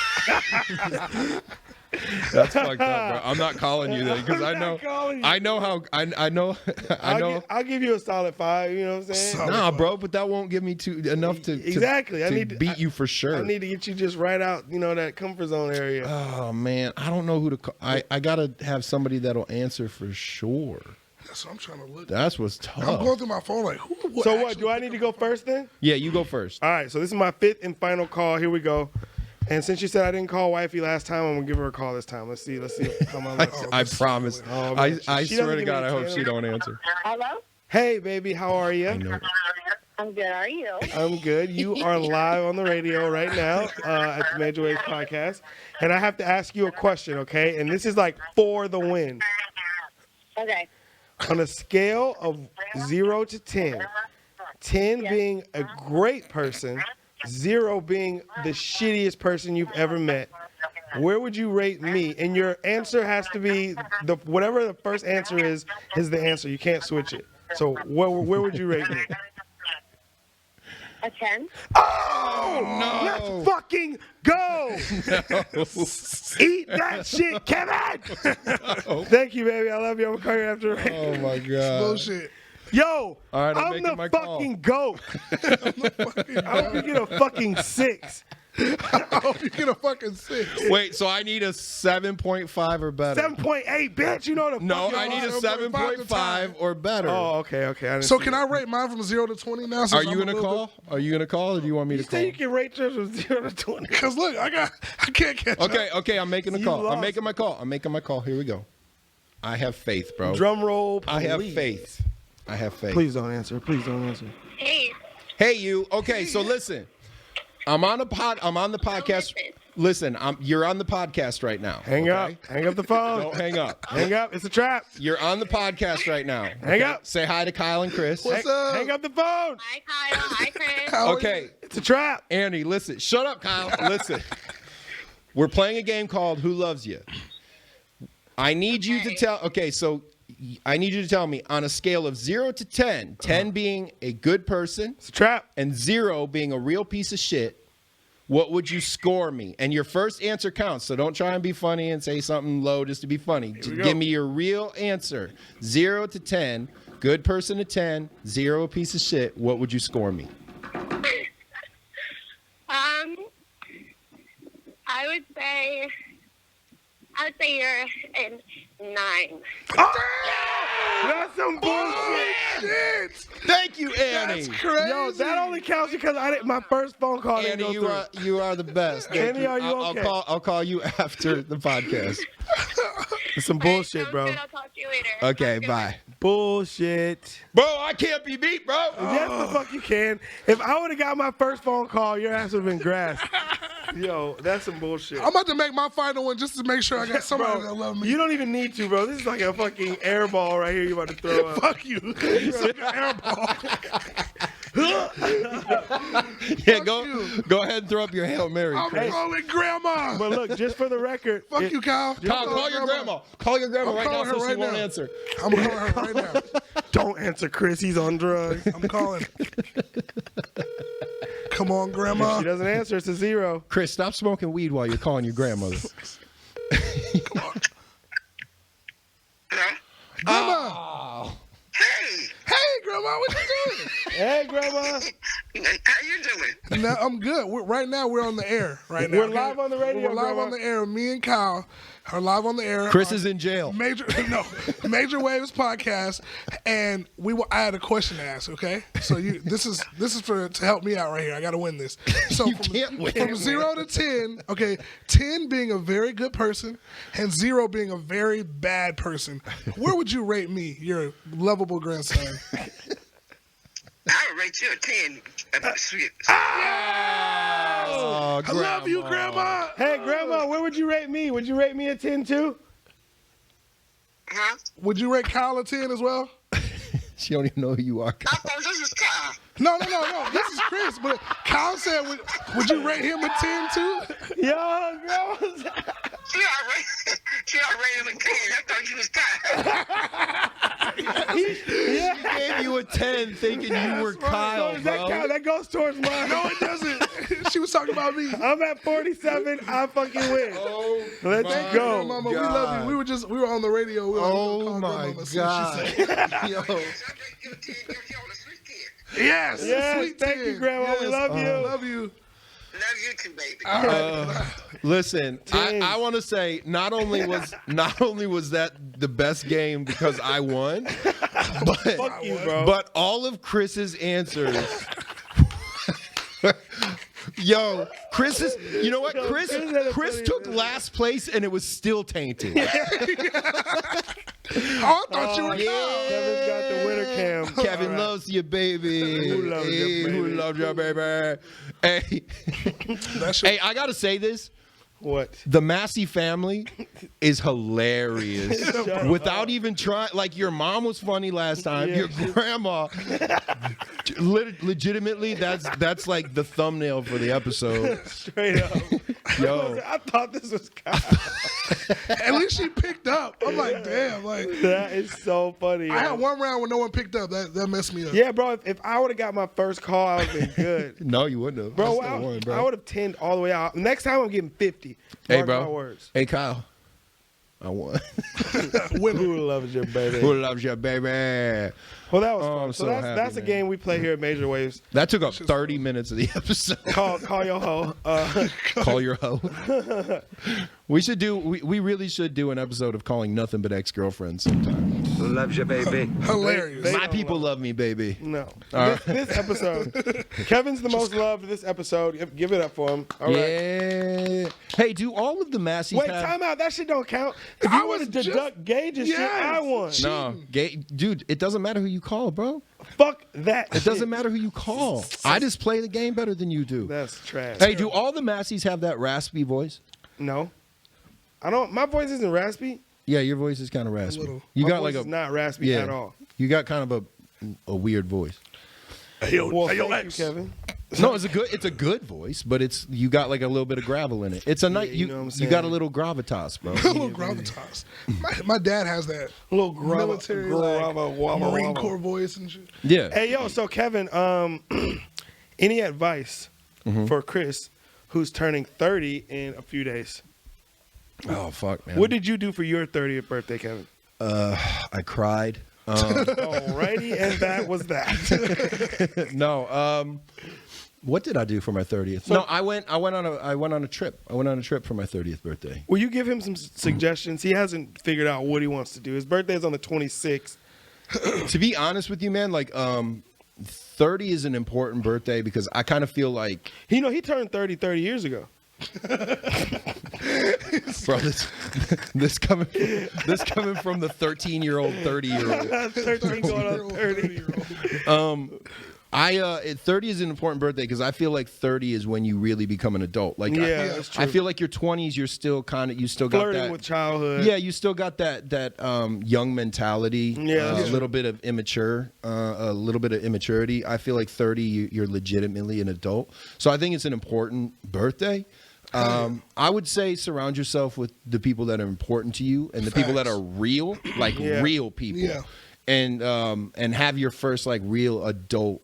That's fucked up, bro. I'm not calling you then because I I'm know, not calling you. I know how, I know, I know. I'll give you a solid 5. You know what I'm saying? Solid. Nah, bro, but that won't give me enough to Exactly. I to need to- beat you for sure. I need to get you just right out, that comfort zone area. Oh man, I don't know who to call. I gotta have somebody that'll answer for sure. That's what I'm trying to look. That's what's I'm going tough. through my phone like, who would So what? actually Do I pick need to up go the phone? first then? Yeah, you go first. All right. So this is my 5th and final call. Here we go. And since you said I didn't call wifey last time, I'm gonna give her a call this time. Let's see how my I promise. Oh, man. I She swear doesn't to give God, me I a hope 10. she don't answer. Hello? Hey, baby, how are you? I'm good. How are you? I'm good. You are live on the radio right now at the Major Waves Podcast. And I have to ask you a question, okay? And this is like for the win. Okay. On a scale of 0 to 10, 10 being a great person, 0 being the shittiest person you've ever met, where would you rate me? And your answer has to be whatever the first answer is the answer. You can't switch it. So where would you rate me? A 10. Oh, no. Let's fucking go. Eat that shit, Kevin. Thank you, baby. I love you. I'm going to call you after. Oh, my God. Bullshit. Yo, All right, I'm I'm making the my fucking goat. I hope you get a fucking 6. I hope you get a fucking 6. Wait, so I need a 7.5 or better. 7.8, bitch. You know the No, fucking I need a 7.5 7.5 or better. Oh, okay. I didn't So see can that. I rate mine from 0 to 20 now? Are you gonna call? Are you gonna call, or do you want me to You call? say you can rate yours from 0 to 20. Because look, I can't catch up. Okay, I'm making a You call. lost. I'm making my call. Here we go. I have faith, bro. Drum roll, I have please. faith. I have faith. Please don't answer. Please don't answer. Hey. Hey, you. Okay, so listen. I'm on the podcast. Listen, you're on the podcast right now. Hang okay? up. Hang up the phone. Don't hang up. Hang up. It's a trap. You're on the podcast right now. Hang up. Say hi to Kyle and Chris. What's up? Hang up the phone. Hi, Kyle. Hi, Chris. How are Okay, It's a trap. Annie, listen. Shut up, Kyle. Listen. We're playing a game called Who Loves You. I need you to tell. Okay, so I need you to tell me on a scale of 0 to 10, 10 being a good person It's a trap. and 0 being a real piece of shit, what would you score me? And your first answer counts, so don't try and be funny and say something low just to be funny. we go. Give me your real answer. 0 to 10, good person to 10, 0 a piece of shit. What would you score me? I would say you're a 9. That's some bullshit. Shit. Thank you, Annie. That's crazy. Yo, that only counts because my first phone call didn't Annie, go through. you are the best. Thank Annie, you. are you I'll okay? I'll call you after the podcast. It's some All right, bullshit, sounds bro. good. I'll talk to you later. Okay, Have a good bye. Bullshit. Bro, I can't be beat, bro. Yes, the fuck you can. If I would have got my first phone call, your ass would have been grass. Yo, that's some bullshit. I'm about to make my final one just to make sure I got somebody that love me. You don't even need to, bro. This is like a fucking air ball right here you about to throw up. Fuck you. It's like an air ball. Yeah, go ahead and throw up your Hail Mary. I'm Chris. calling grandma. But look, just for the record. Fuck you, Kyle. Kyle, call your grandma. Call your grandma I'm right now calling her so she right won't now. answer. I'm calling her right now. Don't answer Chris. He's on drugs. I'm calling. Come on, If grandma. she doesn't answer, it's a 0. Chris, stop smoking weed while you're calling your grandmother. Hello? Grandma. Oh. Hey, Hey, grandma, what you Hey, grandma. how you doing? doing? No, I'm good. Right now, we're on the air. Right now, We're live on the radio, We're live grandma. on the air. Me and Kyle are live on the air. Chris is in jail. Major Waves podcast, and I had a question to ask. Okay, so this is to help me out right here. I got to win this. So You can't win. from 0 to 10. Okay, 10 being a very good person, and 0 being a very bad person. Where would you rate me, your lovable grandson? I would rate you a 10. Sweet. Oh, I love you, grandma. Hey, grandma, where would you rate me? Would you rate me a 10 too? Huh? Would you rate Kyle a 10 as well? She don't even know who you are. I thought this was Kyle. No. This is Chris, but Kyle said, would you rate him a 10 too? Yo, grandma. She already was 10. I thought you was Kyle. She gave you a 10 thinking you were Kyle, Does that bro. count? That goes towards mine. No, it doesn't. She was talking about me. I'm at 47. I fucking win. Oh, Let's my go. Mama, we love you. We were on the radio. We were Oh calling my Grandma Massey. She God. said, Yo. You're a 10. You're the sweet kid. yes, Yes, sweet thank 10. you, Grandma. We love you. Love you. Love you too, baby. All right. Listen, 10. I want to say not only was that the best game because I won, Fuck you, bro. but all of Chris's answers. Yo, Chris's. You know what? Yo, Chris Chris had a funny took business. last place and it was still tainted. Oh, I thought you were Kyle. Kevin's got the winner him. Kevin All right. loves you, baby. Who loves you, Hey, baby? Who loves you, baby? Hey, That shit- hey, I gotta say this. What? The Massey family is hilarious. Without even trying, like your mom was funny last time. Yeah. Your grandma, legitimately, that's like the thumbnail for the episode. Straight up. Yo, I thought this was Kyle. At least she picked up. I'm like, damn. Like, That is so funny. I yo. had one round where no one picked up. That messed me up. Yeah, bro. If I would have got my first call, I would have been good. no, you wouldn't have. Bro, I still won, I would have 10 all the way out. Next time I'm getting 50. Hey, Mark bro. my words. Hey, Kyle. I won. Who loves your baby? Who loves you, baby? Well, that was Oh, fun. I'm So, so that's happy, a man. game we play here at Major Waves. That took up 30 minutes of the episode. Call your hoe. Call your hoe. We really should do an episode of calling nothing but ex-girlfriends sometime. Who loves you, baby? Hilarious. They My don't people love me, baby. No. All This episode. Kevin's the most loved this episode. Give it up for him. All right. Yeah. Hey, do all of the Masseys Wait, have... time out. That shit don't count. If I you was want to just- deduct Gage's shit, Yes. I won. No, dude, it doesn't matter who you call, bro. Fuck that. It doesn't matter who you call. I just play the game better than you do. That's trash. Hey, do all the Masseys have that raspy voice? No. I don't. My voice isn't raspy. Yeah, your voice is kind of raspy. little. You My got voice like is a not raspy yeah. at all. You got kind of a weird voice. Well, hey, yo, thank Lex. you, Kevin. No, it's a good voice, but you got like a little bit of gravel in it. It's a nice you know what I'm you saying. got a little gravitas, bro. A little gravitas. My dad has that Little military, Marine Corps voice and shit. Yeah. Hey, yo, so Kevin, any advice for Chris, who's turning 30 in a few days? Oh fuck, man. What did you do for your 30th birthday, Kevin? I cried. Alrighty, and that was that. No. What did I do for my 30th? No, I went on a trip. I went on a trip for my 30th birthday. Will you give him some suggestions? He hasn't figured out what he wants to do. His birthday is on the 26th. To be honest with you, man, like 30 is an important birthday because I kind of feel like, You know, he turned 30 years ago. bro, this coming from the 13-year-old, 30-year-old. 13 going on 30. 30 is an important birthday because I feel like 30 is when you really become an adult. Like, Yeah, that's true. I feel like your 20s, you're still you still got Flirting that. with childhood. Yeah, you still got that young mentality. Yeah, a that's little bit of a little bit of immaturity. I feel like 30, you're legitimately an adult. So I think it's an important birthday. I would say surround yourself with the people that are important to you and the people that are real, like real people. Yeah. And have your first like real adult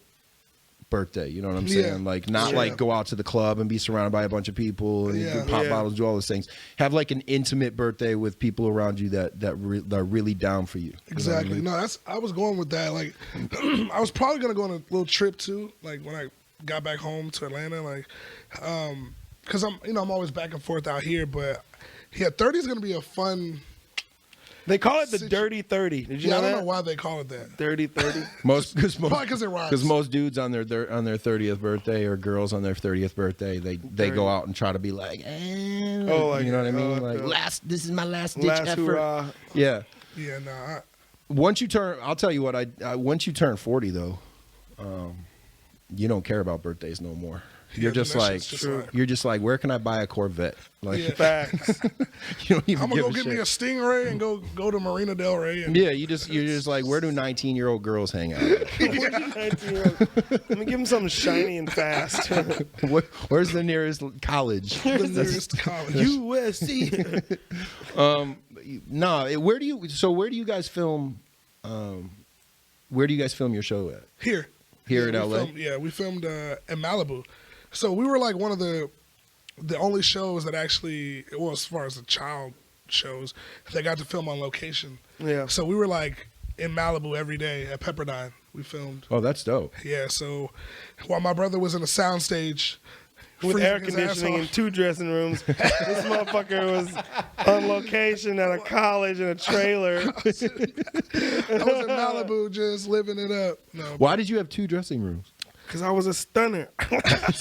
birthday. You know what I'm saying? Yeah. Like not like go out to the club and be surrounded by a bunch of people and Yeah. do pop Yeah. bottles, do all those things. Have like an intimate birthday with people around you that are really down for you. You know what I Exactly. mean? No, I was going with that. Like, I was probably gonna go on a little trip too. Like when I got back home to Atlanta, like, because I'm always back and forth out here. But yeah, 30 is gonna be a fun. They call it the Dirty 30. Did you Yeah, I know don't that? know why they call it that. Dirty 30. Probably 'cause it rhymes. Because most dudes on their 30th birthday or girls on their 30th birthday, they go out and try to be like, like, you know what I mean? like, This is my last ditch Last effort. hurrah. Yeah. Yeah, no. Once you turn, I'll tell you what. Once you turn 40 though, you don't care about birthdays no more. You're Yeah, just that like, shit's just like- you're just like, where can I buy a Corvette? Like, Yeah. Facts. you don't even I'm gonna give go a get shit. me a Stingray and go to Marina Del Rey. And Yeah, you're just like, where do 19-year-old girls hang out? 19-year-old. Let me give him something shiny and fast. Where's the nearest college? the nearest college. USC. No, where do you guys film? Where do you guys film your show at? Here. Here Yeah, in we LA? filmed- we filmed in Malibu. So we were like one of the only shows that actually, well, as far as the child shows, that got to film on location. Yeah. So we were like in Malibu every day at Pepperdine. We filmed. Oh, that's dope. Yeah. So while my brother was in a soundstage With freezing air his ass conditioning off. in 2 dressing rooms. This motherfucker was on location at a college in a trailer. I was in Malibu just living it up. No, Why did you have 2 dressing rooms? Because I was a stunner.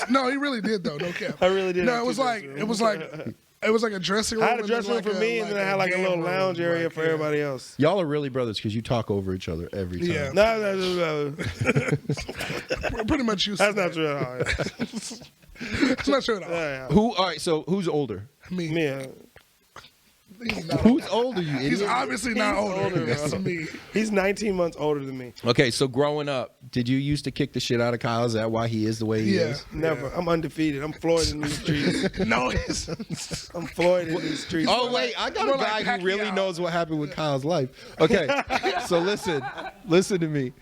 no, he really did though. No cap. I really did No, have it was two like dressing it was rooms. like It was like a dressing room. I had a dressing room for me, and then I had like a little game lounge room, area like, for yeah. everybody else. Y'all are really brothers because you talk over each other every time. Yeah. No. We're pretty much used to That's not true at all. That's not true at all. Yeah. Who? All right. So who's older? Me. Yeah. He's not Who's older? You He's idiot. obviously not older. older, That's bro. me. He's 19 months older than me. Okay. So growing up, did you used to kick the shit out of Kyle? Is that why he is the way he Yeah. is? Never. I'm undefeated. I'm Floyd in these streets. No, he's I'm Floyd in these streets. Oh wait, I got more a guy like who really Pacquiao. knows what happened with Kyle's life. Okay, so listen to me.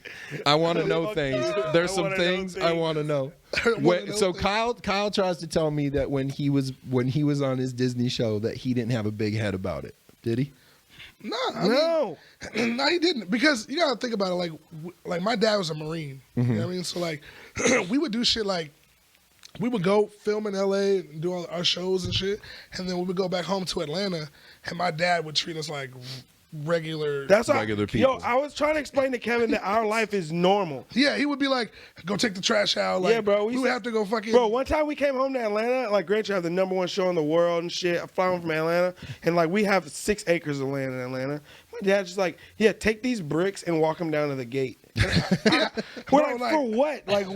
I want to know things. There's I some wanna know things I things. want to know. know So things. Kyle tries to tell me that when he was on his Disney show that he didn't have a big head about it. Did he? no, No. no, he didn't. Because you gotta think about it. Like my dad was a Marine. You know what I mean? So like, we would do shit like. We would go film in LA and do all our shows and shit, and then we would go back home to Atlanta, and my dad would treat us like regular. That's why, Regular Yo, people. I was trying to explain to Kevin that our life is normal. Yeah, he would be like, "Go take the trash out." Like, Yeah, bro, We would have to go fucking. Bro, one time we came home to Atlanta, like, great, you have the #1 show in the world and shit. I fly home from Atlanta, and like, we have 6 acres of land in Atlanta. My dad's just like, yeah, take these bricks and walk them down to the gate. We're Bro, like, for what? Like,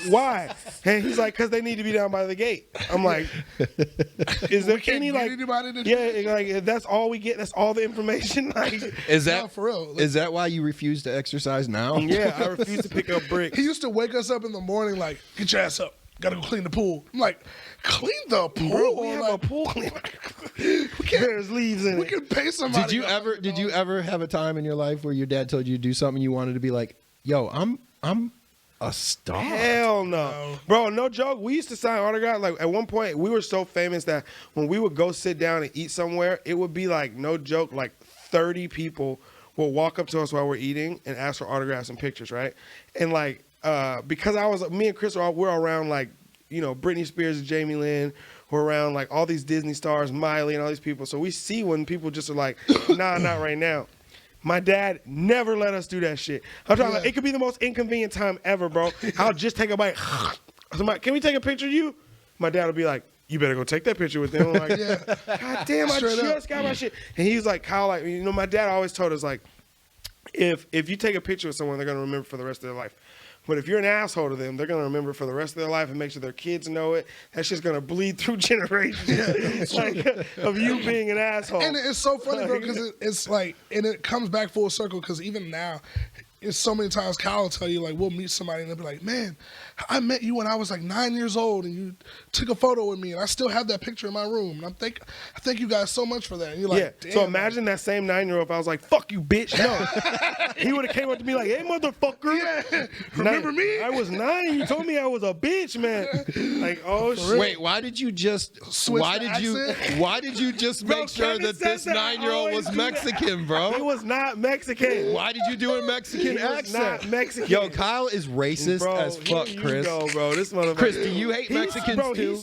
why? And he's like, because they need to be down by the gate. I'm like, is there can't any get like, anybody to do yeah, like if that's all we get. That's all the information. Like, Is No, that for real. Is that why you refuse to exercise now? yeah, I refuse to pick up bricks. He used to wake us up in the morning like, "Get your ass up, gotta go clean the pool." I'm like, "Clean the pool? Bro, we have a Like, pool. we can't. There's leaves in We it. can pay somebody." Did you ever have a time in your life where your dad told you to do something you wanted to be like, yo, I'm a star? Hell no. Bro, no joke. We used to sign autographs. Like, at one point, we were so famous that when we would go sit down and eat somewhere, it would be like, no joke, like 30 people will walk up to us while we're eating and ask for autographs and pictures, right? And like, because me and Chris we're around like, you know, Britney Spears and Jamie Lynn. We're around like all these Disney stars, Miley and all these people. So we see when people just are like, nah, not right now. My dad never let us do that shit. I'm talking about, it could be the most inconvenient time ever, bro. I'll just take a bite. I'm like, can we take a picture of you? My dad will be like, you better go take that picture with them. I'm like, God damn, I Straight up. just got my shit. And he was like, Kyle, like, you know, my dad always told us, like, if you take a picture with someone, they're gonna remember for the rest of their life. But if you're an asshole to them, they're gonna remember for the rest of their life and make sure their kids know it. That shit's gonna bleed through generations like, of you being an asshole. And it's so funny, bro, because it's like, and it comes back full circle. Because even now, it's so many times Kyle will tell you, like, we'll meet somebody and they'll be like, "Man, I met you when I was like 9 years old, and you took a photo with me, and I still have that picture in my room. And I thank you guys so much for that." And you're like, Yeah. "Damn." So imagine that same 9-year-old. If I was like, "Fuck you, bitch," no, he would have came up to me like, "Hey, motherfucker, Yeah. Remember me? I was 9. You told me I was a bitch, man." Like, oh shit. Wait, why did you just Switch why the did you accent? why did you just Bro, make sure Kevin that says this that I 9-year-old always was do that. Mexican, He bro? was not Mexican. Why did you do a Mexican He was accent? not Mexican. Yo, Kyle is racist Bro, as fuck, here you Chris. go, bro. This motherfucker. Chris, do you hate Mexicans bro, too?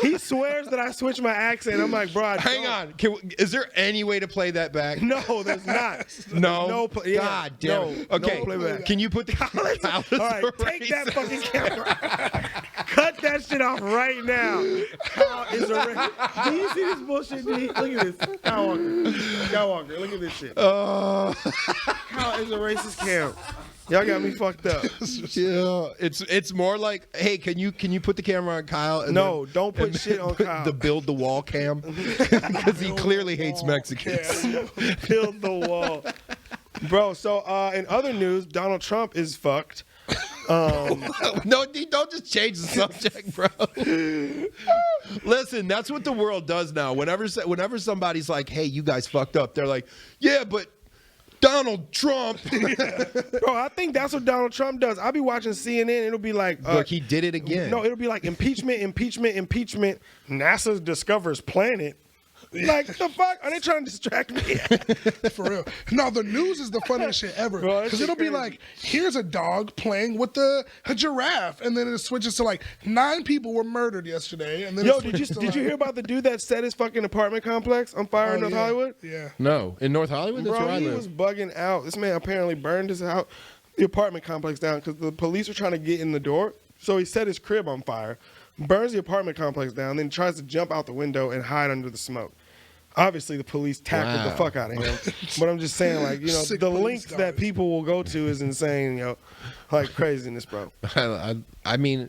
He swears that I switched my accent. I'm like, bro, I Hang don't. on. Is there any way to play that back? No, there's not. No. No. Yeah, God damn it. no, Okay. No playback. Can you put the Kyle All right, take that fucking camera. Cut that shit off right now. Kyle is a do you see this bullshit, D? Look at this. Kyle Walker, look at this shit. Kyle is a racist camp. Y'all got me fucked up. Yeah, it's more like, hey, can you put the camera on Kyle? And No, then- don't put and shit on put Kyle. The build the wall cam because he clearly hates Mexicans. Build the wall. Bro, so in other news, Donald Trump is fucked. No, don't just change the subject, bro. Listen, that's what the world does now. Whenever somebody's like, "Hey, you guys fucked up," they're like, "Yeah, but Donald Trump." Bro, I think that's what Donald Trump does. I'll be watching CNN. It'll be like, Look, he did it again. No, it'll be like impeachment. NASA discovers planet. Like, the fuck? Are they trying to distract me? For real. No, the news is the funniest shit ever. Bro, that Because shit it'll be crazy. like, here's a dog playing with a giraffe. And then it switches to like 9 people were murdered yesterday. And then Yo, it did you switches to, like, hear about the dude that set his fucking apartment complex on fire in oh, North yeah. Hollywood? Yeah. No, in North Hollywood, that's Bro, where I he live. was bugging out. This man apparently burned his house, the apartment complex down because the police were trying to get in the door. So he set his crib on fire. burns the apartment complex down, then tries to jump out the window and hide under the smoke. Obviously, the police tackled the fuck out of him. But I'm just saying, like, you know, Sick the police links guys. that people will go to is insane, yo. Like craziness, bro. I mean,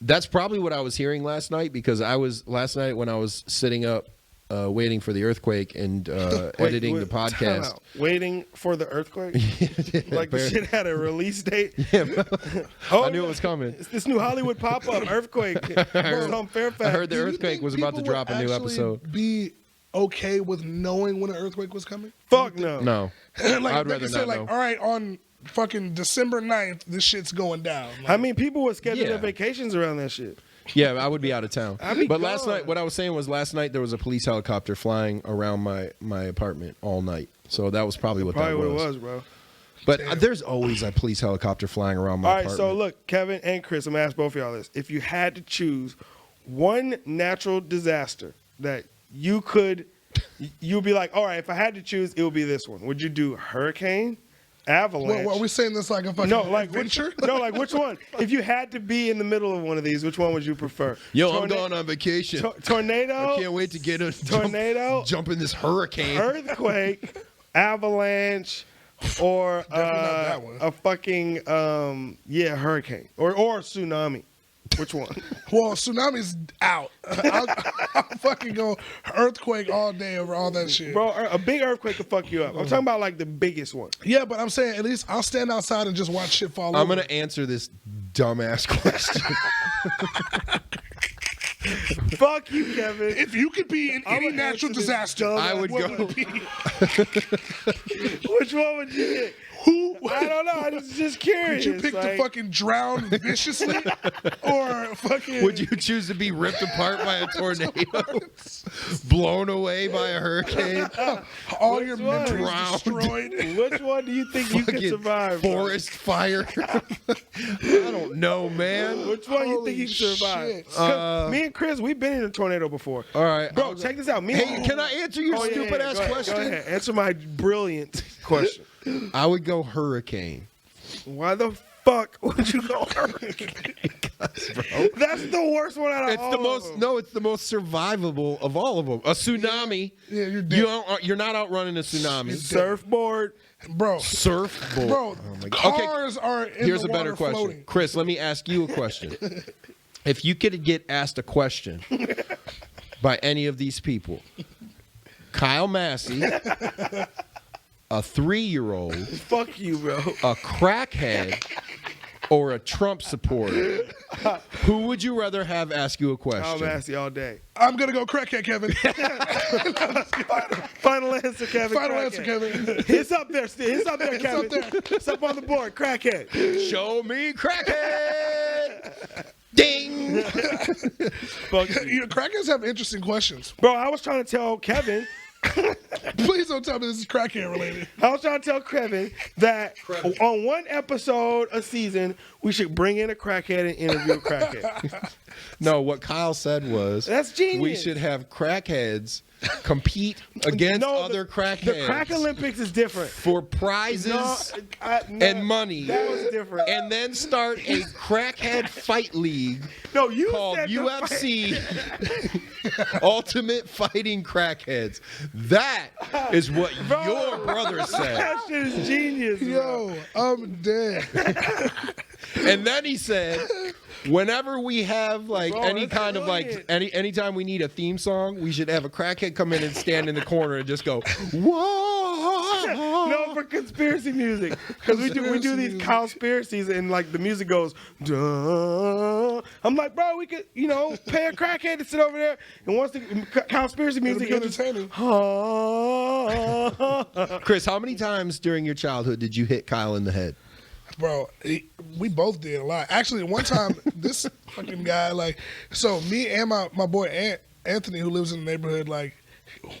that's probably what I was hearing last night because last night when I was sitting up waiting for the earthquake and editing the time podcast. out. Waiting for the earthquake? Like the shit had a release date? I knew it was coming. It's this new Hollywood pop-up, Earthquake. It's on Fairfax. I heard the Do you earthquake think was about to people drop would a new actually episode. Be okay with knowing when an earthquake was coming? Fuck no. No, Like, I'd they rather could say, not like, know. all right, on fucking December 9th, this shit's going down. Like, I mean, people would schedule Yeah. their vacations around that shit. Yeah, I would be out of town. I'd be But last gone. night, what I was saying was last night there was a police helicopter flying around my apartment all night. So that was probably what Probably that what was. it was, bro. But there's always a police helicopter flying around my All right, apartment. so look, Kevin and Chris, I'm going to ask both of y'all this. If you had to choose one natural disaster that you'd be like, all right, if I had to choose, it would be this one. Would you do hurricane, avalanche? Well, are we saying this like a fucking adventure? Which one? If you had to be in the middle of one of these, which one would you prefer? Yo, I'm going on vacation. Tornado. I can't wait to get a Tornado. jump in this hurricane. Earthquake, avalanche, or that one. a fucking hurricane or tsunami. Which one? Well, tsunami's out. I'll fucking go earthquake all day over all that shit. Bro, a big earthquake could fuck you up. I'm talking about like the biggest one. Yeah, but I'm saying at least I'll stand outside and just watch shit fall I'm over. going to answer this dumbass question. Fuck you, Kevin. If you could be in any I'ma natural answer this disaster, dumb I would what go. it be? Which one would you get? Who? I don't know. I was just curious. Would you pick like, to fucking drown viciously, or fucking? Would you choose to be ripped apart by a tornado? Blown away by a hurricane? all your Which one? memories Drowned. destroyed? Which one do you think you could Fucking survive? bro? Forest fire? I don't know, man. Which one you Holy think you could survive? shit. 'Cause me and Chris, we've been in a tornado before. All right. Bro, check this out. Me Hey, and can I answer your stupid ass Go ahead, question? Go ahead. Answer my brilliant question. I would go hurricane. Why the fuck would you go hurricane? That's the worst one out of It's all the of most them. it's the most survivable of all of them. A tsunami. Yeah, you're dead. You're not outrunning a tsunami. Surfboard. Bro, Surfboard. bro, Oh my God. Okay, cars are in here's the a better water question. floating. Chris, let me ask you a question. If you could get asked a question by any of these people, Kyle Massey, a 3-year-old, Fuck you, bro. a crackhead, or a Trump supporter, who would you rather have ask you a I'll question? Massey all day. I'm gonna go crackhead, Kevin. Final answer, Kevin. Final Crackhead. answer, Kevin. It's up there, Steve. It's up there, Kevin. up there. It's up on the board. Crackhead. Show me crackhead! Ding! Fuck you. You know, crackheads have interesting questions. Bro, I was trying to tell Kevin. Please don't tell me this is crackhead related. I was trying to tell Kevin that on one episode a season, we should bring in a crackhead and interview a crackhead. No, what Kyle said was That's genius. we should have crackheads compete against other crackheads The Crack Olympics is different. for prizes No, and money. That was different. And then start a crackhead fight league No, you called said the UFC Ultimate Fighting Crackheads. That is what Bro, your brother said. That shit is genius. bro. Yo, I'm dead. And then he said, whenever we have like Bro, any that's kind of like brilliant. anytime we need a theme song, we should have a crackhead come in and stand in the corner and just go, whoa. No, for conspiracy music, because we do Conspiracy these music. conspiracies and like the music goes. Duh. I'm like, bro, we could pay a crackhead to sit over there, and once the conspiracy music, be he'll just, entertaining. Chris, how many times during your childhood did you hit Kyle in the head? Bro, we both did a lot. Actually, one time, this fucking guy, like, so me and my boy Anthony, who lives in the neighborhood, like,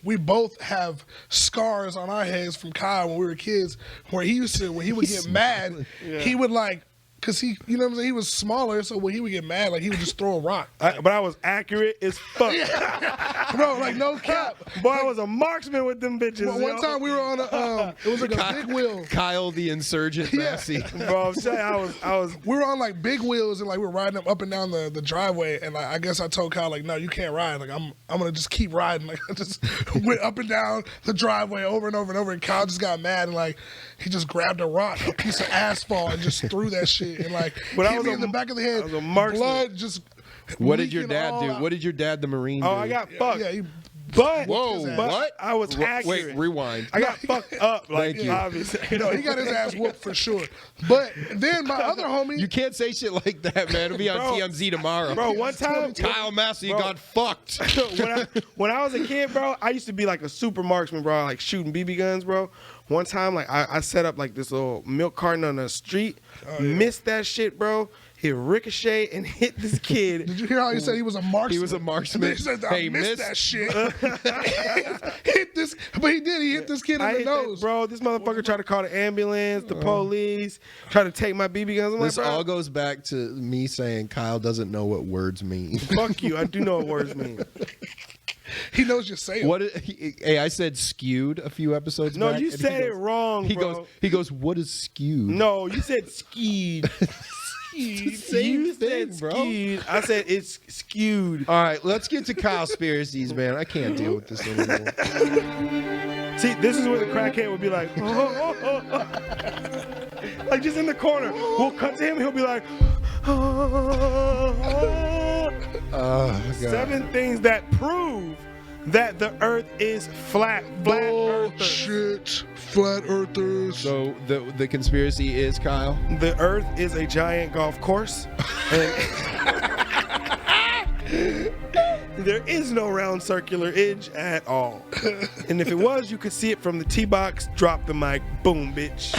we both have scars on our heads from Kyle when we were kids, where he used to, when he would get mad, he would, like, because he, you know what I'm saying, he was smaller, so when he would get mad, like he would just throw a rock. But I was accurate as fuck. Bro, like no cap. Boy, I was a marksman with them bitches. One time we were on a, it was like a big wheel. Kyle the Insurgent Massey. Bro, I'm saying I was. We were on like big wheels and like we were riding them up and down the driveway, and like I guess I told Kyle like, no, you can't ride. Like I'm gonna just keep riding. Like I just went up and down the driveway over and over and over, and Kyle just got mad and like he just grabbed a rock, a piece of asphalt, and just threw that shit and like hit me in the back of the head. I was a marksman. Blood just. What did your dad all do? out. What did your dad, the Marine, do? Oh, I got fucked. Yeah, he, But Whoa, but what? I was accurate. Wait, rewind. I got fucked up. Like Thank you. obviously. you know, he got his ass whooped for sure. But then my other homie, You can't say shit like that, man. It'll be on Bro. TMZ tomorrow. Bro, one time Kyle Massey Bro. got fucked. when I was a kid, bro, I used to be like a super marksman, bro, like shooting BB guns, bro. One time, like I set up like this little milk carton on the street, missed that shit, bro. He ricocheted and hit this kid. did you hear how he said he was a marksman? He was a marksman. He said, I Hey, missed miss. that shit. Hit this, but he did. He hit this kid in I the hit nose. that, bro. This motherfucker tried to call the ambulance, the police, tried to take my BB guns. I'm This like, bro, all goes back to me saying Kyle doesn't know what words mean. fuck you. I do know what words mean. He knows you're saying. Hey, I said skewed a few episodes No, back. you and said he it wrong, He bro. goes, what is skewed? No, you said skied. Same You thing, said bro. skewed. I said it's skewed. All right, let's get to conspiracies, man. I can't deal with this anymore. See, this is where the crackhead would be like, like just in the corner. We'll cut to him. He'll be like, Oh, God. 7 things that prove that the Earth is flat. Flat Earth. Bullshit. Flat earthers. So the conspiracy is, Kyle? The Earth is a giant golf course. And there is no round circular edge at all. And if it was, you could see it from the tee box. Drop the mic. Boom, bitch.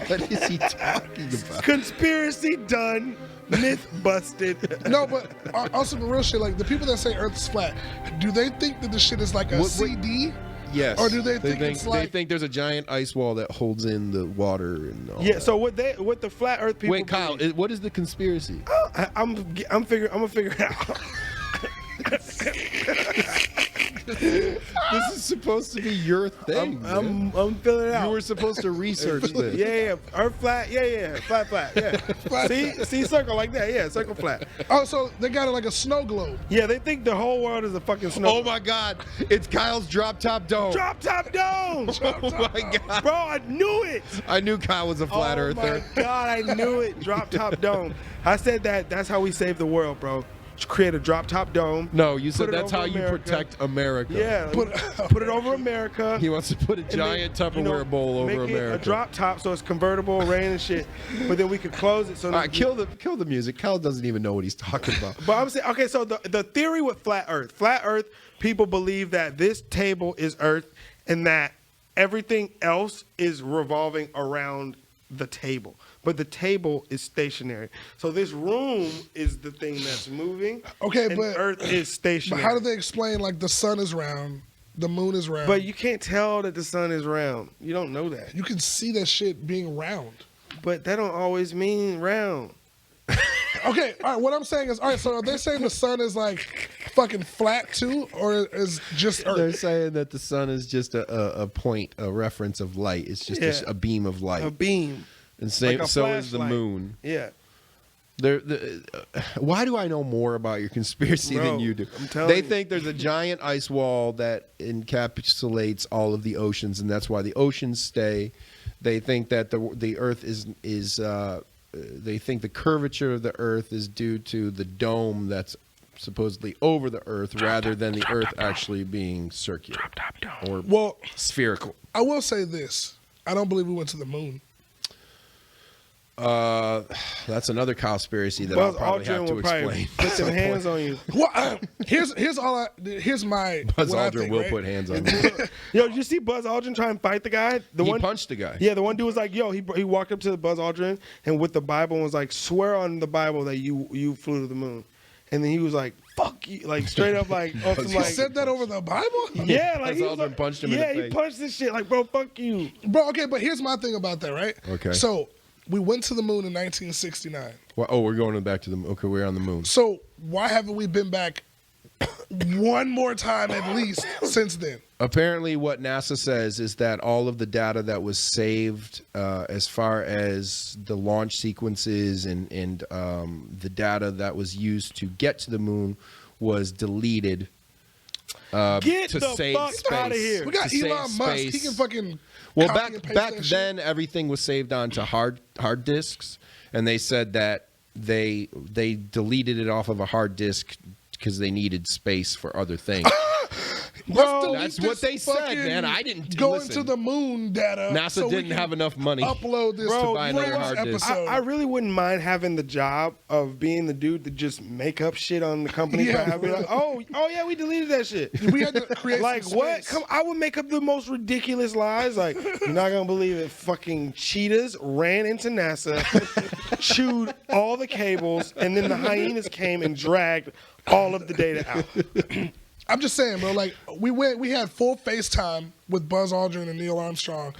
What is he talking about? Conspiracy done. Myth busted. No, but also the real shit, like the people that say Earth's flat, do they think that the shit is like a What- CD? Yes. Or do they think it's like- They think there's a giant ice wall that holds in the water and all Yeah. that. So what the flat Earth people? Wait, Kyle, believe- what is the conspiracy? I'm gonna figure it out. This is supposed to be your thing. man. I'm filling it out. You were supposed to research this. Yeah. Earth flat. Yeah. Flat. Yeah. See, circle like that. Yeah, circle flat. Oh, so they got it like a snow globe. Yeah, they think the whole world is a fucking snow. Oh my God! It's Kyle's drop top dome. Drop top dome. Oh my God! Bro, I knew it. I knew Kyle was a flat oh earther. my God, I knew it. Drop top dome. I said that's how we save the world, bro. Just create a drop top dome. No, you said Put it that's over how you America. protect America. Yeah, put it over America. He wants to put a giant Tupperware bowl over make it America. a drop top so it's convertible, rain and shit. But then we could close it so. All right, kill the music. Kyle doesn't even know what he's talking about. But I'm saying, okay, so the theory with flat Earth, people believe that this table is Earth and that everything else is revolving around the table. But the table is stationary. So this room is the thing that's moving. Okay, and but Earth is But stationary. how do they explain like the sun is round, the moon is round? But you can't tell that the sun is round. You don't know that. You can see that shit being round. But that don't always mean round. Okay, all right. What I'm saying is, all right. So are they saying the sun is like fucking flat too, or is just They're Earth? saying that the sun is just a point, a reference of light. It's just Yeah. a beam of light. A beam. And same, like a so is the flashlight. moon. Yeah. Why do I know more about your conspiracy Bro, than you do? I'm telling They you. think there's a giant ice wall that encapsulates all of the oceans, and that's why the oceans stay. They think that the Earth is they think the curvature of the Earth is due to the dome that's supposedly over the Earth, rather than the Earth actually being circular or Well, spherical. I will say this: I don't believe we went to the moon. That's another conspiracy that Buzz I'll probably have Aldrin to will probably explain. put some hands on you. Well, here's my Buzz what I Aldrin think, will right? put hands on you. Yo, did you see Buzz Aldrin try and fight the guy? He punched the guy. Yeah, the one dude was like, yo, he walked up to Buzz Aldrin and with the Bible and was like, swear on the Bible that you flew to the moon. And then he was like, fuck you, like straight up, like on some He like, said that over the Bible? yeah, like he Buzz was Aldrin like, punched him in the yeah, he face. punched this shit, like, bro, fuck you. Bro, okay, but here's my thing about that, right? Okay. So we went to the moon in 1969. Well, oh, we're going back to the moon. Okay, we're on the moon. So why haven't we been back one more time at least since then? Apparently, what NASA says is that all of the data that was saved, as far as the launch sequences and the data that was used to get to the moon, was deleted. Get to the save fuck space. outta here. We got To save Elon Musk. He space. can fucking Well, copy and paste back that shit. then, everything was saved onto hard disks, and they said that they deleted it off of a hard disk because they needed space for other things. Let's delete that's what this they said, fucking man. I didn't go listen. into the moon data. NASA so we didn't can have enough money. Upload this Bro, to buy the another next hard disk. episode. I really wouldn't mind having the job of being the dude to just make up shit on the company. Yeah, I'd be like, oh yeah, we deleted that shit. We had to create Like some what? space. Come, I would make up the most ridiculous lies. Like you're not gonna believe it. Fucking cheetahs ran into NASA, chewed all the cables, and then the hyenas came and dragged all of the data out. I'm just saying, bro. Like we had full FaceTime with Buzz Aldrin and Neil Armstrong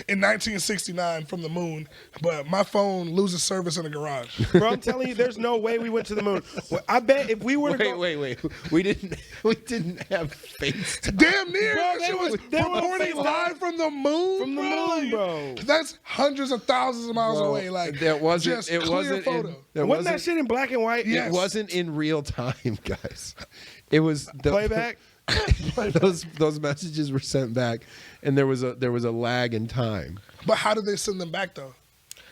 in 1969 from the moon, but my phone loses service in the garage. Bro, I'm telling you, there's no way we went to the moon. Well, I bet if we were to go, Wait. We didn't have face. Damn near. Bro, That they shit was were reporting FaceTime. live from the moon. From the moon, bro. That's hundreds of thousands of miles away. Like That wasn't. just It clear wasn't. photo. Wasn't that shit in black and white? Yes. It wasn't in real time, guys. It was the Playback. those messages were sent back, and there was a lag in time. But how did they send them back though?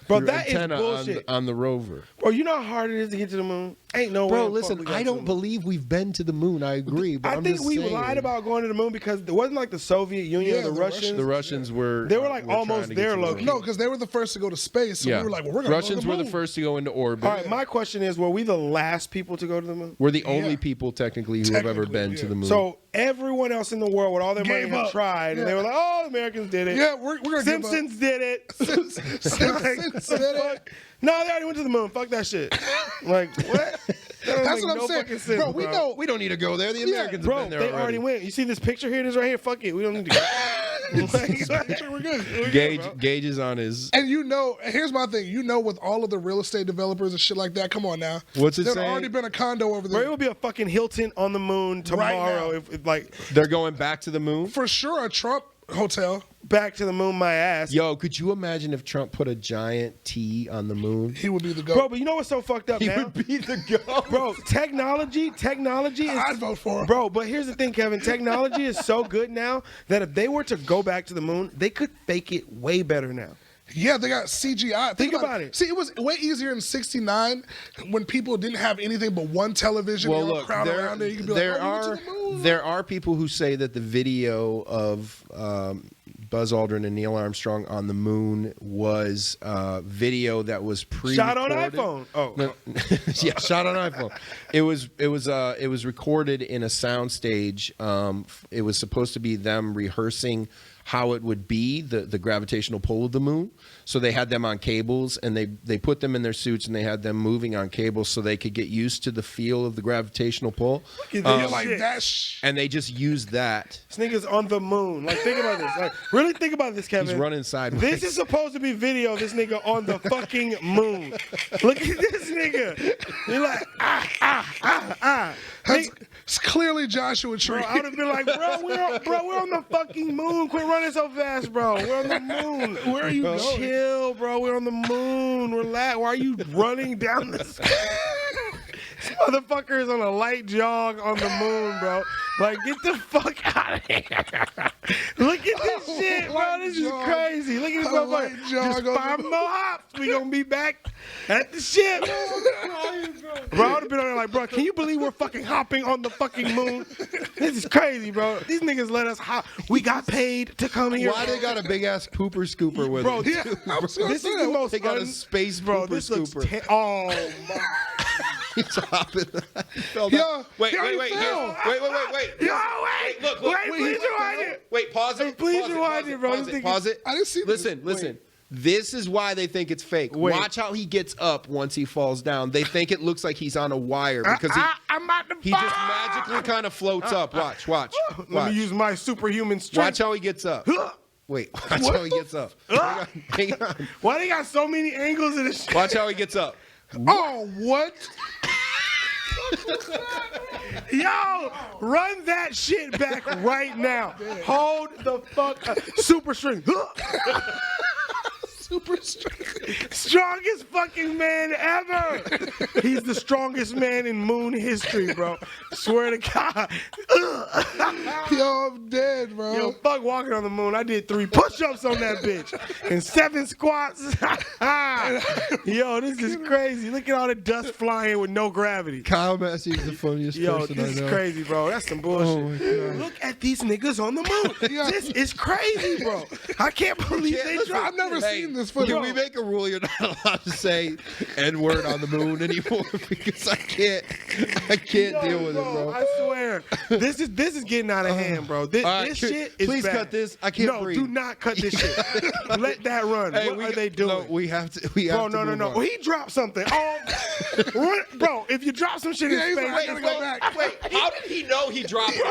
Bro, Through that is antenna bullshit. on the rover. Bro, you know how hard it is to get to the moon? Ain't no way. Bro, the fuck listen, we got I to don't the moon. believe we've been to the moon. I agree, but I I'm think just we saying. lied about going to the moon because it wasn't like the Soviet Union Yeah, or the the Russians. The Russians were. They were, like, trying almost to get there, to the low-key. moon. No, because they were the first to go to space. So Yeah, we were like, well, we're gonna Russians go were to the moon. first to go into orbit. All right, my question is, were we the last people to go to the moon? We're the only Yeah. people technically who have ever Technically, been yeah. to the moon. So everyone else in the world with all their money Gave had up. tried, and Yeah. they were like, "Oh, the Americans did it. Yeah, we're gonna give up. Simpsons did it. Simpsons Like, did it. fuck? No, they already went to the moon. Fuck that shit. Like what? That don't That's make what I'm no saying. fucking sense, Bro, we know- we don't need to go there. The Americans Bro, have been they there already went. You see this picture here? It is right here. Fuck it. We don't need to go. We're good. Gage is on his. And you know, here's my thing. You know, with all of the real estate developers and shit like that, come on now. What's it There'd saying? already been a condo over Bro, there. it would be a fucking Hilton on the moon tomorrow. now. If like They're going back to the moon. For sure, a Trump hotel. back to the moon, my ass. Yo, could you imagine if Trump put a giant T on the moon? He would be the GOAT. Bro, but you know what's so fucked up He now? would be the go. Bro, technology is. I'd vote for him. Bro, but here's the thing, Kevin. Technology is so good now that if they were to go back to the moon, they could fake it way better now. Yeah, they got CGI. Think about it. See, it was way easier in '69 when people didn't have anything but one television. Well, and look, crowd around there. You could be like, there oh, we went are to the moon. there are people who say that the video of Buzz Aldrin and Neil Armstrong on the moon was video that was Shot on iPhone. Oh, No, yeah, shot on iPhone. It was recorded in a soundstage. It was supposed to be them rehearsing how it would be, the gravitational pull of the moon. So they had them on cables, and they put them in their suits, and they had them moving on cables so they could get used to the feel of the gravitational pull. Look at You're this like shit. that. And they just used that. This nigga's on the moon. Like, think about this. Like, really think about this, Kevin. He's running sideways. This is supposed to be video of this nigga on the fucking moon. Look at this nigga. You're like, That's, it's clearly Joshua Tree. Bro, I would have been like, we're on the fucking moon. Quit running so fast, bro. We're on the moon. Where are you Bro, going? chill, bro. We're on the moon. Relax. Why are you running down the sky? This motherfucker is on a light jog on the moon, bro. Like, get the fuck out of here. Look at this shit, bro. light This is jog. crazy. Look at this A light motherfucker. jog Just on the 5 more hops. We gonna be back at the ship. Bro, I would have been on there like, bro, can you believe we're fucking hopping on the fucking moon? This is crazy, bro. These niggas let us hop. We got paid to come here. Why they got a big ass pooper scooper with Bro, them? Yeah, I was gonna this say is that. the most They got a space bro. pooper This looks scooper. oh my. He's hopping. He fell Yo, down. Wait, he wait. fell. Wait. Yo, wait, Look. wait, please rewind it. Wait, pause it. Please Pause it, rewind pause it, bro. Pause This it. nigga- Pause it. I didn't see this. Listen. This is why they think it's fake. Wait. Watch how he gets up once he falls down. They think it looks like he's on a wire because I'm about to he just magically kind of floats up. Watch. Let me use my superhuman strength. Watch how he gets up. Wait, watch how he gets up. Hang on. Why they got so many angles in this shit? Watch how he gets up. Oh, what? Yo, run that shit back right now. Hold the fuck up. Super strength. Super strength. Strongest fucking man ever. He's the strongest man in moon history, bro. Swear to God. Yo, I'm dead, bro. Yo, fuck walking on the moon. I did 3 push-ups on that bitch and 7 squats. Yo, this is crazy. Look at all the dust flying with no gravity. Kyle Massey is the funniest Yo, person this I know. is crazy, bro. That's some bullshit. Oh, my God. Look at these niggas on the moon. This is crazy, bro. I can't believe they dropped I've never Hey, seen this footage. Can we make a rule you're not allowed to say N-word on the moon anymore? Because I can't deal with it, bro. I swear, this is getting out of hand, bro. This, All right, this shit is please bad. cut this. I can't no, breathe. do not cut this shit. Let that run. Hey, what are they doing? No, we have to. We have Bro, to no. move on. Well, he dropped something. Oh, bro, if you drop some shit in he's space, like, I gotta go back. Wait, how did he know he dropped it?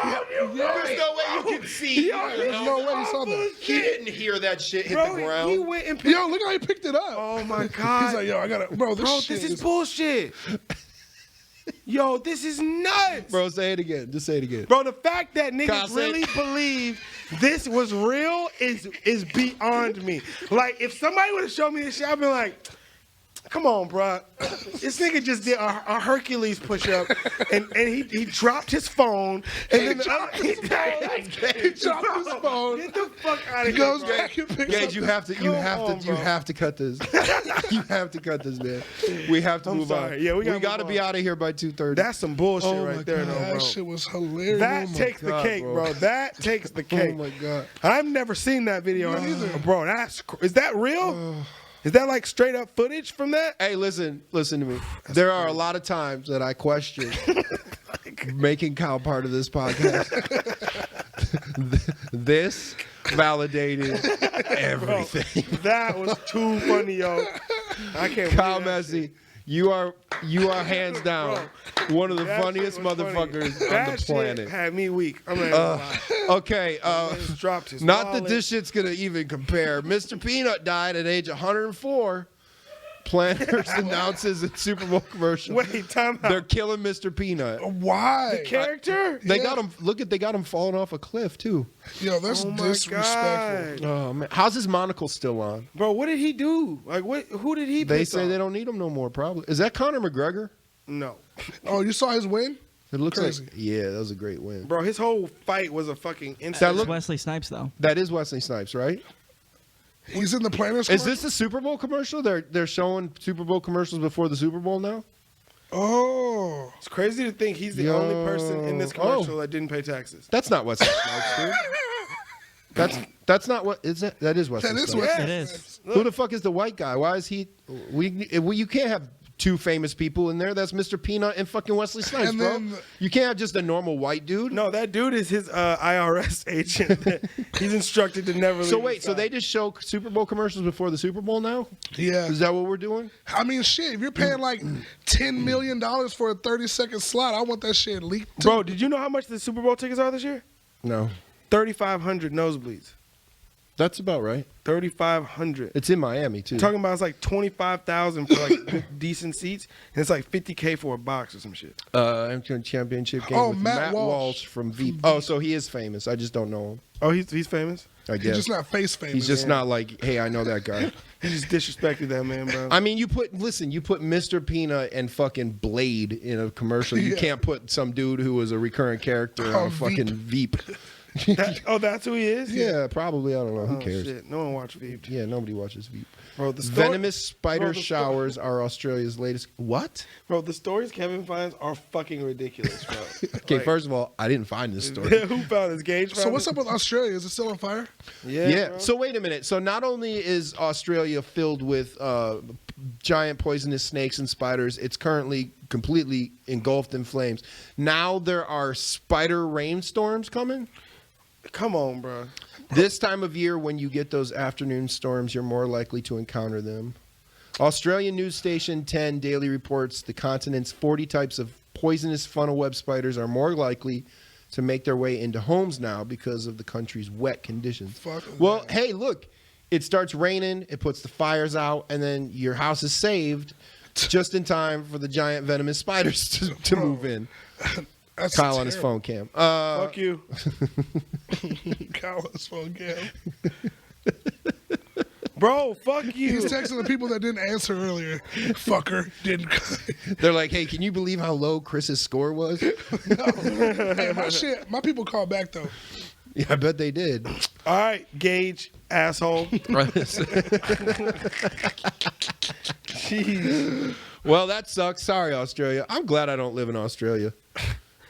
There's no way you can see. There's no way he saw that. He didn't hear that shit hit bro, the ground. he went and picked. Yo, look how he picked it up. Oh my God. He's like, yo, I gotta, bro, this Bro, shit this is bullshit. Yo, this is nuts. Bro, say it again. Just say it again. Bro, the fact that niggas Kyle, say really it. believe this was real is beyond me. Like, if somebody would have shown me this shit, I'd be like, come on, bro. This nigga just did a Hercules push-up, and he dropped his phone, and then the other, he dropped his phone. Get the fuck out He of here, goes bro. back and picks Gage, up. you have to cut this. You have to cut this, man. We have to I'm move sorry. on. Yeah, we we gotta gotta move be on. out of here by 2:30. That's some bullshit Oh my right there, God. though, bro. That shit was hilarious. That Oh my takes the God, cake, bro. bro. That takes the cake. Oh my God. I've never seen that video, bro. Is that real? Is that like straight up footage from that? Hey, listen to me. There are a lot of times that I question making Kyle part of this podcast. This validated everything. That was too funny, yo. I can't. Kyle believe that Massey, shit. you are hands down one of the That funniest shit was funny. motherfuckers on That the shit planet. had me weak. I'm not gonna lie. Okay, Just dropped his not that wallet. this shit's gonna even compare. Mr. Peanut died at age 104. Planners announces in Super Bowl commercial. Wait, time out. They're killing Mr. Peanut. Why? Character? They got him. They got him falling off a cliff too. Yo, that's Oh my disrespectful. God. Oh man, how's his monocle still on? Bro, what did he do? Like, what? Who did he? They piss say off? they don't need him no more. Probably is that Conor McGregor? No, Oh, you saw his win? It looks Crazy. like that was a great win. bro. His whole fight was a fucking That instant. look- Wesley Snipes, though. That is Wesley Snipes, right? He's in the planners. Is this the Super Bowl commercial? They're showing Super Bowl commercials before the Super Bowl now. Oh. It's crazy to think he's the Yo. only person in this Oh. commercial that didn't pay taxes. That's not Wesley Snipes, dude. That's not what is that? That is Wesley That is Snipes. what It is. Who the fuck is the white guy? Why is he? You can't have two famous people in there. That's Mr. Peanut and fucking Wesley Snipes, And bro. then- You can't have just a normal white dude. No, that dude is his IRS agent. He's instructed to never leave. So wait, his so side. they just show Super Bowl commercials before the Super Bowl now? Yeah. Is that what we're doing? I mean, shit, if you're paying like $10 million for a 30-second slot, I want that shit leaked. Bro, did you know how much the Super Bowl tickets are this year? No. 3,500 nosebleeds. That's about right. 3,500. It's in Miami too. Talking about it's like 25,000 for like good, decent seats, and it's like 50K for a box or some shit. Championship game Oh, with Matt Matt Walsh Walsh from Veep. Oh, so he is famous. I just don't know him. Oh, he's famous. I He's guess just not face famous. he's just not like, hey, I know that guy. He just disrespected that man, bro. I mean, you put Mr. Peanut and fucking Blade in a commercial. You Yeah. can't put some dude who was a recurring character Oh, on fucking Veep. That's who he is? Yeah, probably. I don't know. Who Oh, cares? shit. No one watched Veep. Yeah, nobody watches Veep. Bro, the story, Venomous spider Bro, the story- showers are Australia's latest. What? Bro, the stories Kevin finds are fucking ridiculous, bro. Okay, Like, first of all, I didn't find this story. who found this? Gage found So what's it? up with Australia? Is it still on fire? Yeah. bro. So wait a minute. So not only is Australia filled with giant poisonous snakes and spiders, it's currently completely engulfed in flames. Now there are spider rainstorms coming. Come on, bro. This time of year, when you get those afternoon storms, you're more likely to encounter them. Australian news station 10 Daily reports the continent's 40 types of poisonous funnel web spiders are more likely to make their way into homes now because of the country's wet conditions. Well, hey, look, it starts raining, it puts the fires out, and then your house is saved just in time for the giant venomous spiders to move in. That's Kyle terrible. on his phone cam. Fuck you. Kyle on his phone cam. Bro, fuck you. He's texting the people that didn't answer earlier. Fucker didn't. They're like, hey, can you believe how low Chris's score was? Hey, my people called back though. Yeah, I bet they did. All right, Gage, asshole. Jeez. Well, that sucks. Sorry, Australia. I'm glad I don't live in Australia.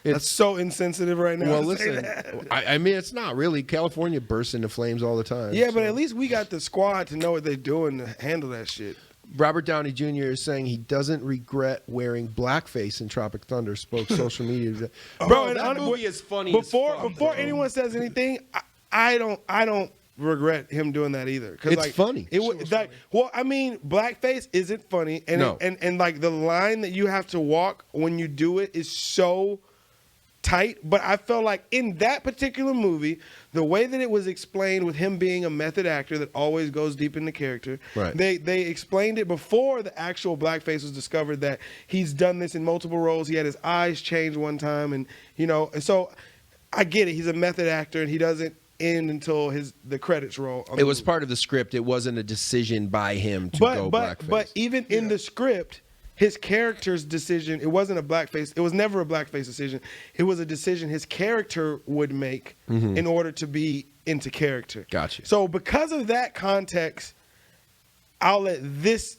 That's so insensitive right now. Well, to say listen, that. I mean, it's not really. California bursts into flames all the time. Yeah, but so. at least we got the squad to know what they're doing to handle that shit. Robert Downey Jr. is saying he doesn't regret wearing blackface in Tropic Thunder, spoke social media. Bro, that and movie is funny Before as fuck, before bro. anyone says anything, I don't regret him doing that either. 'Cause, It's funny. It was like, well, I mean, blackface isn't funny, and No. and like the line that you have to walk when you do it is so tight. But I felt like in that particular movie, the way that it was explained with him being a method actor that always goes deep into character, Right. they explained it before the actual blackface was discovered that he's done this in multiple roles. He had his eyes changed one time, and and so I get it. He's a method actor, and he doesn't end until the credits roll. on It the was movie. part of the script. It wasn't a decision by him to go blackface. But even in the script, his character's decision, it wasn't a blackface. It was never a blackface decision. It was a decision his character would make in order to be into character. Gotcha. So because of that context, I'll let this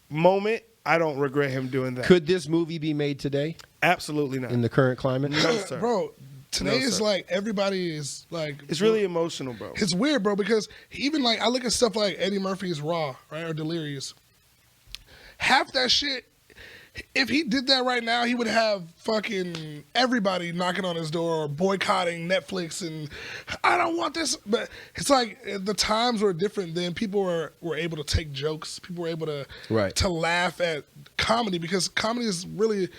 moment, I don't regret him doing that. Could this movie be made today Absolutely not. in the current climate? No, sir. Bro, today No, is sir. like everybody is like. It's really emotional, bro. It's weird, bro, because even like I look at stuff like Eddie Murphy's Raw, right, or Delirious. Half that shit, if he did that right now, he would have fucking everybody knocking on his door or boycotting Netflix, and I don't want this. But it's like the times were different then. People were able to take jokes. People were able to Right. to laugh at comedy, because comedy is really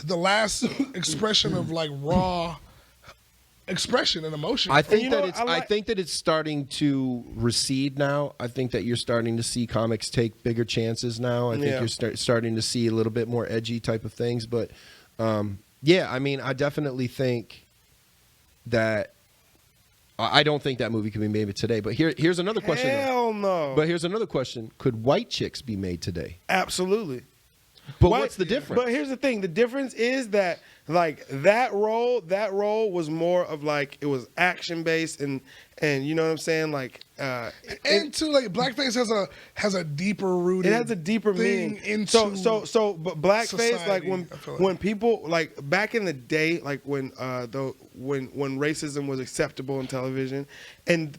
the last expression of like raw expression and emotion. I think you know that what? it's. I I like- think that it's starting to recede now. I think that you're starting to see comics take bigger chances now. I think Yeah. you're starting to see a little bit more edgy type of things. But yeah, I mean, I definitely think that. I don't think that movie can be made today. But here's another question. Hell no. But here's another question: could White Chicks be made today? Absolutely. But White- what's the difference? But here's the thing: the difference is that like that role was more of like it was action based and you know what I'm saying, like and too, like blackface has a deeper rooted. it has a deeper thing meaning. into But blackface, like society, I feel like. when people like back in the day, like when racism was acceptable in television, and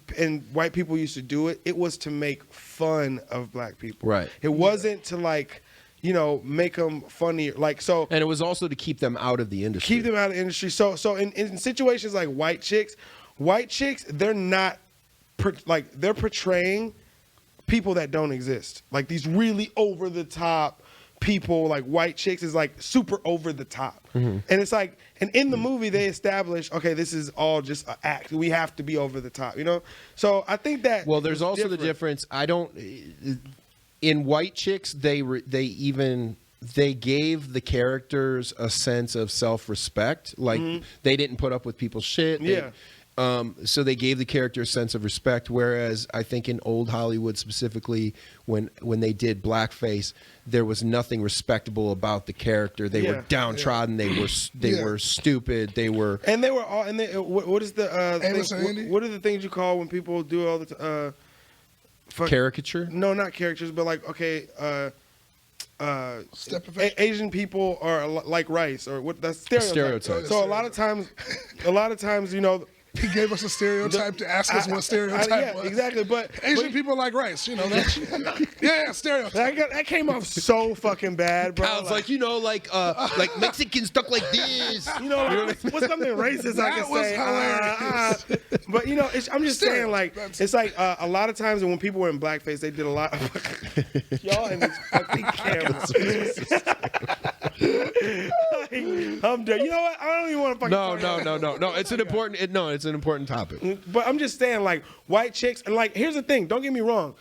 white people used to do it, it was to make fun of black people. Right. It wasn't to like make them funnier. Like so. And it was also to keep them out of the industry. Keep them out of the industry. So in situations like White Chicks, they're not they're portraying people that don't exist. Like these really over the top people. Like White Chicks is like super over the top, and it's like, and in the movie they establish, okay, this is all just an act. We have to be over the top, So I think that. Well, there's it's also the different. difference. In White Chicks, they gave the characters a sense of self-respect. Like they didn't put up with people's shit. Yeah. So they gave the character a sense of respect. Whereas I think in old Hollywood specifically, when they did blackface, there was nothing respectable about the character. They were downtrodden. They were stupid. They were. And they were all. And what is the Andy? what are the things you call when people do all the Caricature? No, not characters, but like Step effect. Asian people are like rice, or what? That's stereotype. Stereotype. So a lot of times, he gave us a stereotype to ask us what stereotype was. exactly. But Asian people like rice, you know. That's, yeah, stereotype. that came off so fucking bad, bro. Kyle's like, like Mexicans talk like this. What's something racist I That can was say? hilarious. But I'm just saying, like, That's- it's like a lot of times when people were in blackface, they did a lot. Y'all and these fucking cameras. I'm done. You know what? I don't even want to fucking. No. It's an important topic. But I'm just saying, like, white chicks, and like, here's the thing. Don't get me wrong.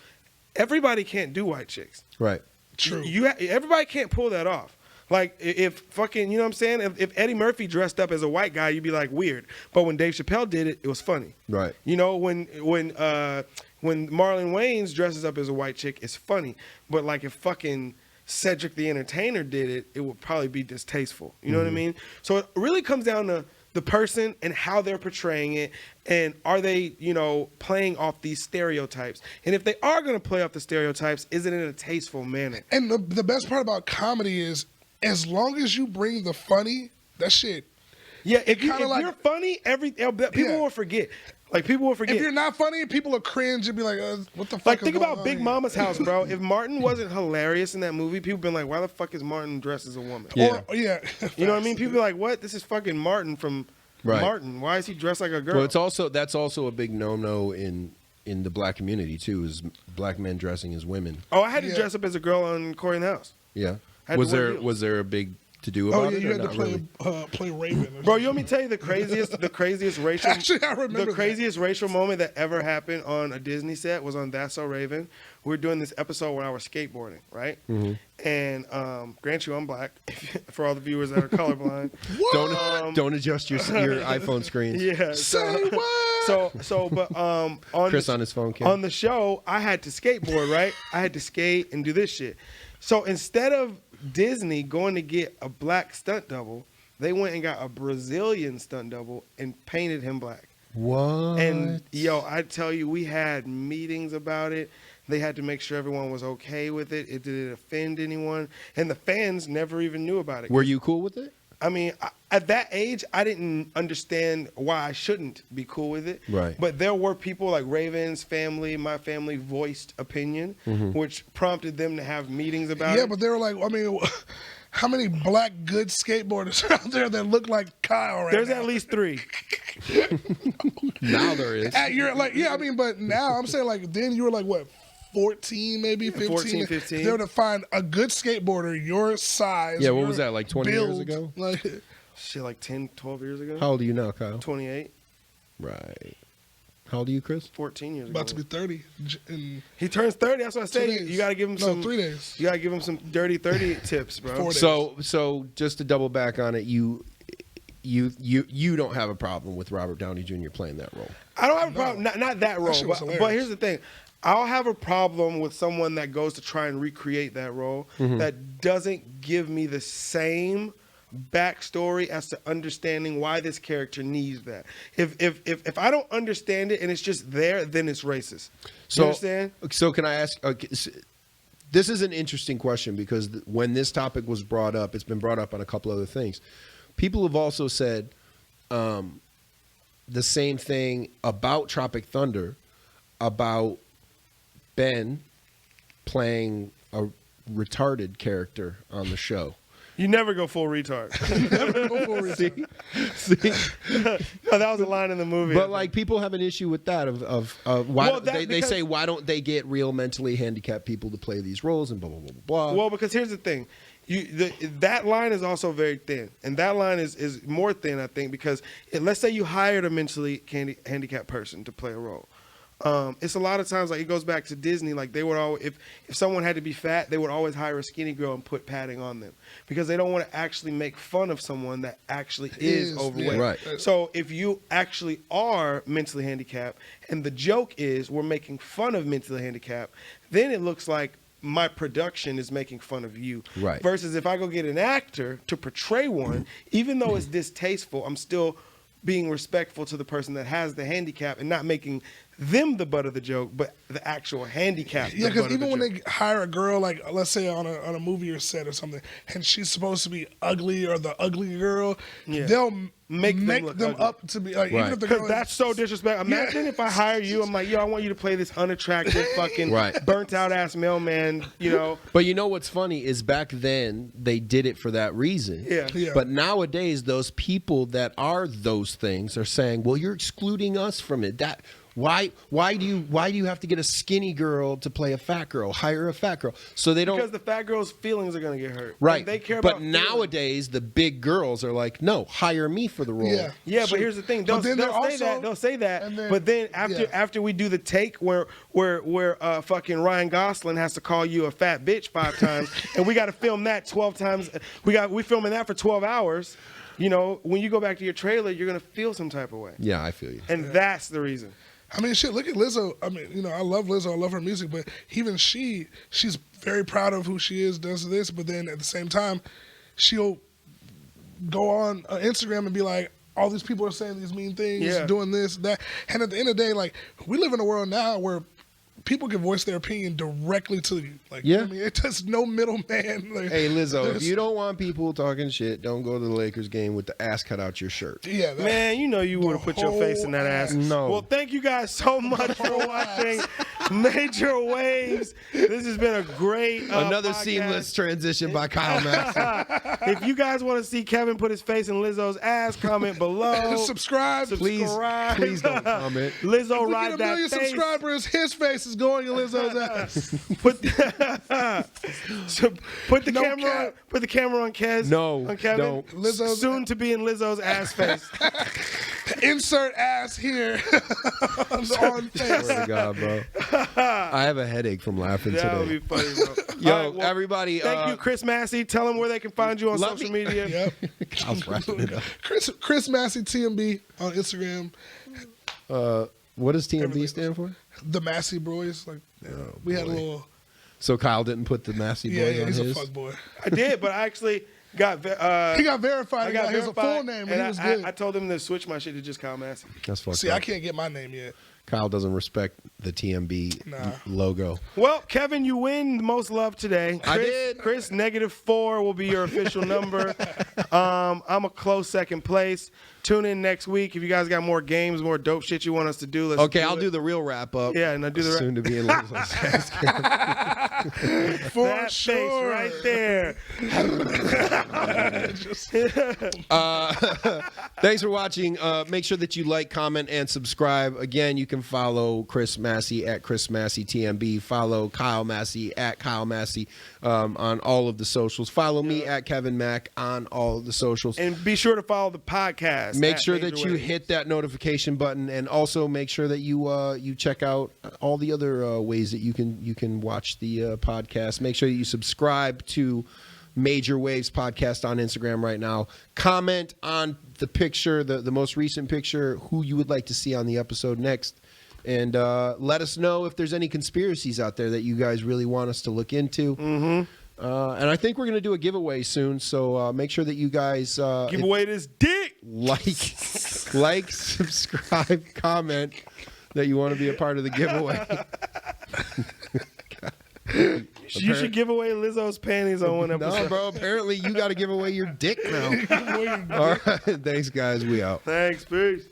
Everybody can't do white chicks. Right. True. Everybody can't pull that off. Like, if fucking, you know what I'm saying? If Eddie Murphy dressed up as a white guy, you'd be like, weird. But when Dave Chappelle did it, it was funny. Right. You know, when Marlon Wayans dresses up as a white chick, it's funny. But like, if fucking Cedric the Entertainer did it, it would probably be distasteful. You know what I mean? So it really comes down to the person and how they're portraying it, and are they, playing off these stereotypes? And if they are going to play off the stereotypes, is it in a tasteful manner? And the best part about comedy is, as long as you bring the funny, that shit. Yeah, if kinda like- you're funny, people will forget. Like, people will forget. If you're not funny, people will cringe and be like, what the fuck Like, is think going about on Big here? Mama's House, bro. If Martin wasn't hilarious in that movie, people been like, why the fuck is Martin dressed as a woman? Yeah. Yeah. You know what I mean? People be like, what? This is fucking Martin from Right. Martin. Why is he dressed like a girl? Well, that's also a big no-no in the black community too, is black men dressing as women. Oh, I had to Yeah. dress up as a girl on Corey in the House. Yeah. Had to wear heels. Was there a big to do Oh about yeah, it? you or had to not play really? play Raven. Or Bro, you want me to tell you the craziest racial Actually, I remember the craziest racial moment that ever happened on a Disney set was on That's So Raven. We were doing this episode when I was skateboarding, right? Mm-hmm. And grant you, I'm black. For all the viewers that are colorblind. Don't adjust your iPhone screens. Yeah. Say what? But on Chris the, on his phone cam. on the show, I had to skateboard, right? I had to skate and do this shit. So instead of Disney going to get a black stunt double, they went and got a Brazilian stunt double and painted him black. What? And I tell you, we had meetings about it. They had to make sure everyone was okay with it. It didn't offend anyone, and the fans never even knew about it. Were you cool with it? I mean, at that age, I didn't understand why I shouldn't be cool with it. Right. But there were people like Raven's family, my family voiced opinion, which prompted them to have meetings about Yeah, it. but they were like, I mean, how many black good skateboarders are out there that look like Kyle right There's now? at least 3. Now there is. You're like, yeah, I mean, but now I'm saying, like, then you were like, what, 14, maybe 15? 14, 15. If they were to find a good skateboarder your size. Yeah, what your was that, like 20 years build, ago? Like, Shit, like 10, 12 years ago. How old are you now, Kyle? 28, Right. How old are you, Chris? 14 years about to ago. be 30 in He turns 30. That's what I 2 say. days. You got to give him some. 3 days. You got to give him some dirty 30 tips, bro. 4 days. So just to double back on it, you don't have a problem with Robert Downey Jr. playing that role. I don't have a problem. Not that role. shit was But hilarious. here's the thing. I'll have a problem with someone that goes to try and recreate that role that doesn't give me the same backstory as to understanding why this character needs that. If I don't understand it and it's just there, then it's racist. You understand? So can I ask? This is an interesting question because when this topic was brought up, it's been brought up on a couple other things. People have also said the same thing about Tropic Thunder, about Ben playing a retarded character on the show. You never go full retard. See? No, that was a line in the movie. But like people have an issue with that of why Well, that- they because- say why don't they get real mentally handicapped people to play these roles and blah blah blah blah blah. Well, because here's the thing. That line is also very thin. And that line is more thin, I think, because let's say you hired a mentally handicapped person to play a role. It's a lot of times, like, it goes back to Disney, like they would always, if someone had to be fat, they would always hire a skinny girl and put padding on them because they don't want to actually make fun of someone that actually is overweight. yeah. Right. So if you actually are mentally handicapped and the joke is we're making fun of mentally handicapped, then it looks like my production is making fun of you. Right. Versus if I go get an actor to portray one, even though it's distasteful, I'm still being respectful to the person that has the handicap and not making them the butt of the joke, but the actual handicap. Yeah, because even when they hire a girl, like let's say on a movie or set or something, and she's supposed to be ugly or the ugly girl, Yeah. they'll make them look ugly. up to be like, even if the Because girl that's so disrespectful. Imagine if I hire you, I'm like, yo, I want you to play this unattractive, fucking burnt out ass mailman, you know. But you know what's funny is back then they did it for that reason. Yeah. But nowadays those people that are those things are saying, well, you're excluding us from it. That why do you have to get a skinny girl to play a fat girl? Hire a fat girl. So they don't, because the fat girl's feelings are gonna get hurt. right. And they care but about nowadays the big girls are like, no, hire me for the role. Yeah, but here's the thing. They'll say that. and then- But then after we do the take where fucking Ryan Gosling has to call you a fat bitch 5 times, and we got to film that 12 times. We filming that for 12 hours. You know, when you go back to your trailer, you're gonna feel some type of way. Yeah, I feel you. And that's the reason. I mean, shit, look at Lizzo. I mean, you know, I love Lizzo. I love her music, but even she's very proud of who she is, does this, but then at the same time, she'll go on Instagram and be like, all these people are saying these mean things, doing this, that. And at the end of the day, like, we live in a world now where people can voice their opinion directly to you. Like, you know what I mean? It does no middleman. Like, hey, Lizzo, if you don't want people talking shit, don't go to the Lakers game with the ass cut out your shirt. Yeah, man, you know you would have put your face in that ass. No. Well, thank you guys so much for watching Major Waves. This has been a great another podcast. seamless transition by Kyle Massey. If you guys want to see Kevin put his face in Lizzo's ass, comment below. Subscribe. Please don't comment. Lizzo, If we ride get a that million face. subscribers, his face is going in Lizzo's ass. Put the camera on. Put the camera on Kez. No, on Kevin. don't. Lizzo's Soon to be in Lizzo's ass face. Insert ass here on face. Swear to God, bro. I have a headache from laughing That would today. be funny, bro. Yo, All right, well, everybody. Thank you, Chris Massey. Tell them where they can find you on social media. Yep. Kyle's wrapping it up. Chris Massey TMB on Instagram. What does TMB stand for? The Massey Boys. Like we had a little. So Kyle didn't put the Massey Boys Yeah, on he's his? a fuck boy. I did, but I actually got. He got verified. I got his verified, full name, but and he was good. I told him to switch my shit to just Kyle Massey. That's fucked See, up. I can't get my name yet. Kyle doesn't respect the TMB logo. Well, Kevin, you win the most love today. I did. Chris, -4 will be your official number. I'm a close second place. Tune in next week. If you guys got more games, more dope shit you want us to do, let's Okay, I'll it. do the real wrap up. Yeah, and I'll do the soon to be in Lizzo's ass. For that sure. face right there. Thanks for watching. Make sure that you like, comment, and subscribe. Again, you can follow Chris Massey at Chris Massey TMB. Follow Kyle Massey at Kyle Massey on all of the socials. Follow me at Kevin Mack on all of the socials. And be sure to follow the podcast. Make at sure Major that you Waves. hit that notification button, and also make sure that you check out all the other ways that you can watch the podcast. Make sure that you subscribe to Major Waves Podcast on Instagram right now. Comment on the picture, the most recent picture, who you would like to see on the episode next. And let us know if there's any conspiracies out there that you guys really want us to look into. Mm-hmm. And I think we're going to do a giveaway soon, so make sure that you guys Give away this dick. like, subscribe, comment that you want to be a part of the giveaway. You should give away Lizzo's panties on one episode. No, bro. Apparently, you got to give away your dick now. All right. Thanks, guys. We out. Thanks. Peace.